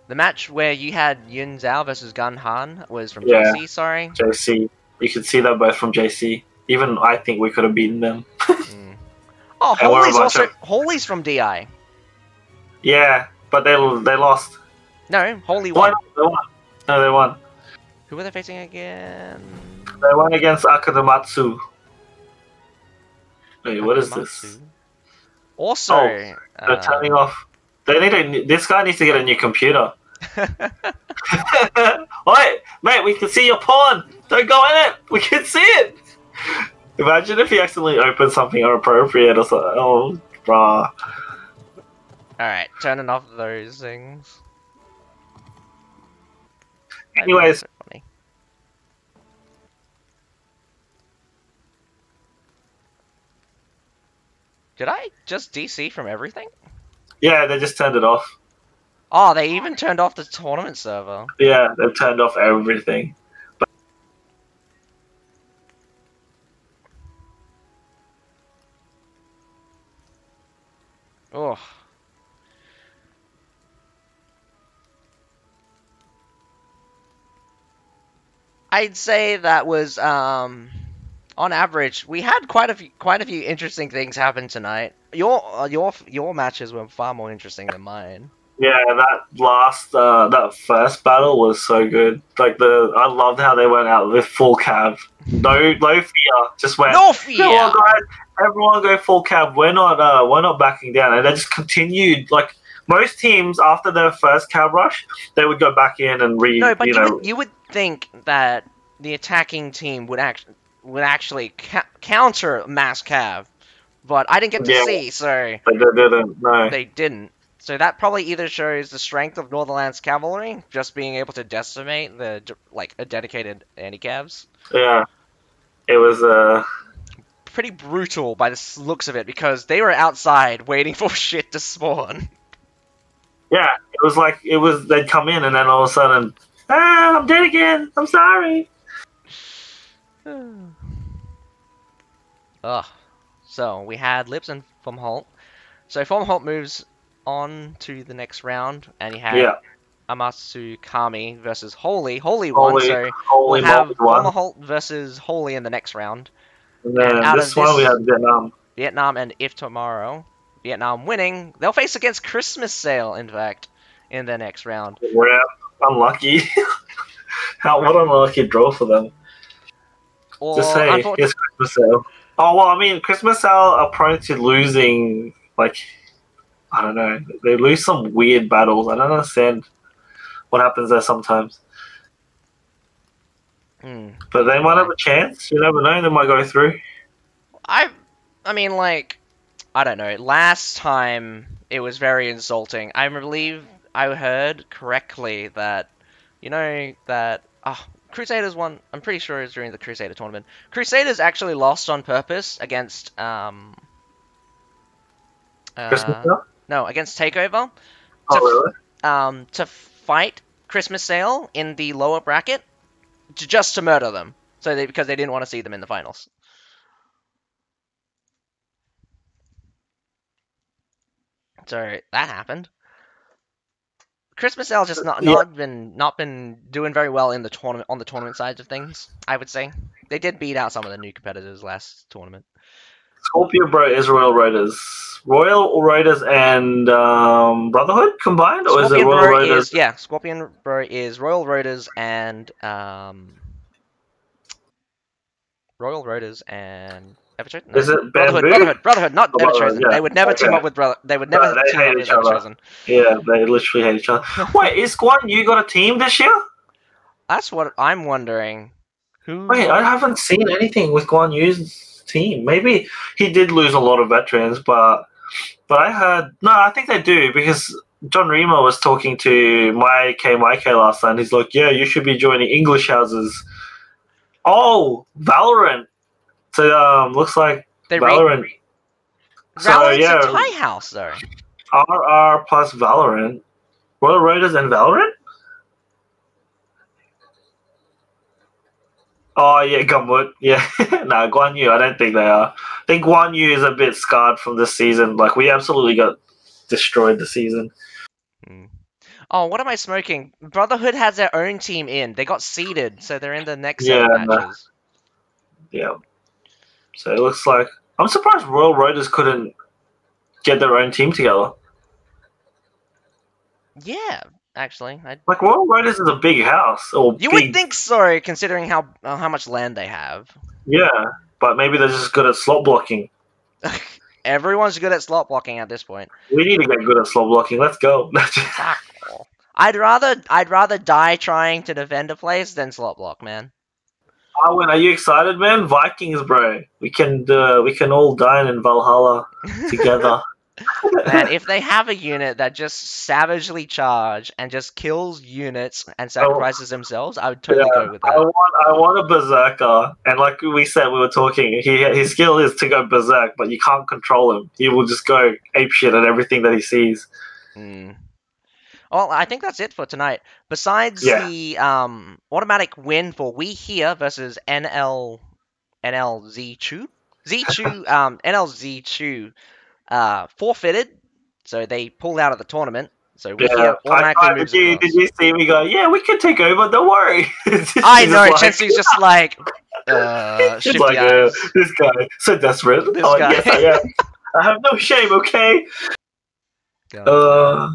The match where you had Yun Zhao versus Gun Han was from JC, sorry. JC. You can see that both from JC. Even I think we could have beaten them. Oh, Holy's from DI. Yeah, but they lost. No, Holy won. They won. No, they won. Who were they facing again? They won against Akamatsu. Wait, what is this? Also, they're turning off. This guy needs to get a new computer. Wait, mate, we can see your pawn. Don't go in it. We can see it. Imagine if he accidentally opened something inappropriate or something. Oh, brah. Alright, turning off those things. Anyways. Did I just DC from everything? Yeah, they just turned it off. Oh, they even turned off the tournament server. Yeah, they've turned off everything. Oh. I'd say that was on average we had quite a few interesting things happen tonight. Your matches were far more interesting than mine. Yeah, that first battle was so good. Like I loved how they went out with full cav. No fear. Just went. No fear. Come on, guys. Everyone go full cav. We're not backing down, and they just continued. Like most teams after their first cab rush, they would go back in and No, but you would think that the attacking team would actually counter mass cav, but I didn't get to see, so they didn't. No. they didn't. So that probably either shows the strength of Northernland's cavalry, just being able to decimate the a dedicated anti-cavs. Yeah, it was pretty brutal by the looks of it, because they were outside waiting for shit to spawn. Yeah, they'd come in and then all of a sudden, I'm dead again. I'm sorry. Ugh. So we had Lips and Fomalhaut. So Fomalhaut moves on to the next round, and he had Amasu Kami versus Holy. Holy won, so we'll have Fomalhaut versus Holy in the next round. And then this one we have Vietnam. Vietnam and IfTomorrow. Vietnam winning. They'll face against Christmas Sale, in fact, in the next round. We're unlucky. What an unlucky draw for them. Or, just say it's Christmas Sale. Oh, well, I mean, Christmas Sale are prone to losing, like, I don't know. They lose some weird battles. I don't understand what happens there sometimes. But they might have a chance. You never know. They might go through. I mean, like, I don't know. Last time, it was very insulting. I believe I heard correctly that, Crusaders won. I'm pretty sure it was during the Crusader tournament. Crusaders actually lost on purpose against, against Takeover. To fight Christmas Sale in the lower bracket, just to murder them, because they didn't want to see them in the finals. So that happened. Christmas Sale just not been doing very well in the tournament on the tournament side of things. I would say they did beat out some of the new competitors last tournament. Scorpio Bro is Royal Raiders. Royal Raiders and Brotherhood combined, or is it Royal Raiders? Scorpion Bro is Royal Raiders and Everchosen? No. Is it Bamboo? Brotherhood, not Everchosen. Yeah. They would never team up with They would never team up with Everchosen. Yeah, they literally hate each other. Wait, is Guan Yu got a team this year? That's what I'm wondering. Wait, I haven't seen anything with Guan Yu's team. Maybe he did lose a lot of veterans, but I heard... No, I think they do, because John Remo was talking to Mike last night, and he's like, yeah, you should be joining English houses. Oh, Valorant. So, looks like Valorant. Valorant's a tie house, though. RR plus Valorant. Royal Raiders and Valorant? Oh, yeah, Gumwood. Yeah. Nah, Guan Yu, I don't think they are. I think Guan Yu is a bit scarred from this season. Like, we absolutely got destroyed this season. Oh, what am I smoking? Brotherhood has their own team in. They got seeded, so they're in the next set of matches. Yeah. So it looks like... I'm surprised Royal Raiders couldn't get their own team together. Yeah, actually. Like, Royal Raiders is a big house. You would think so, considering how much land they have. Yeah, but maybe they're just good at slot blocking. Everyone's good at slot blocking at this point. We need to get good at slot blocking. Let's go. I'd rather die trying to defend a place than slot block, man. Arwen, are you excited, man? Vikings, bro. We can all dine in Valhalla together. Man, if they have a unit that just savagely charge and just kills units and sacrifices themselves, I would totally go with that. I want a berserker, and like we said, we were talking. His skill is to go berserk, but you can't control him. He will just go apeshit at everything that he sees. Well, I think that's it for tonight. Besides the automatic win for We Here versus NLZ Chu. NLZ Chu forfeited, so they pulled out of the tournament. So We Here automatically moves across. Did you see me go, yeah, we can take over, don't worry. I know, Chensu's just like, she's like, this guy, so desperate. Yes, I am. I have no shame, okay? But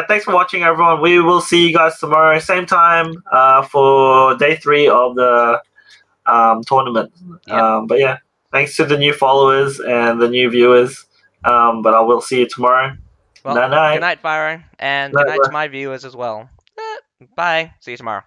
thanks for watching, everyone. We will see you guys tomorrow, same time, for day 3 of the tournament. But yeah, thanks to the new followers and the new viewers. But I will see you tomorrow. Well, Night-night. good night, Fyro, and good night to my viewers as well. Bye. See you tomorrow.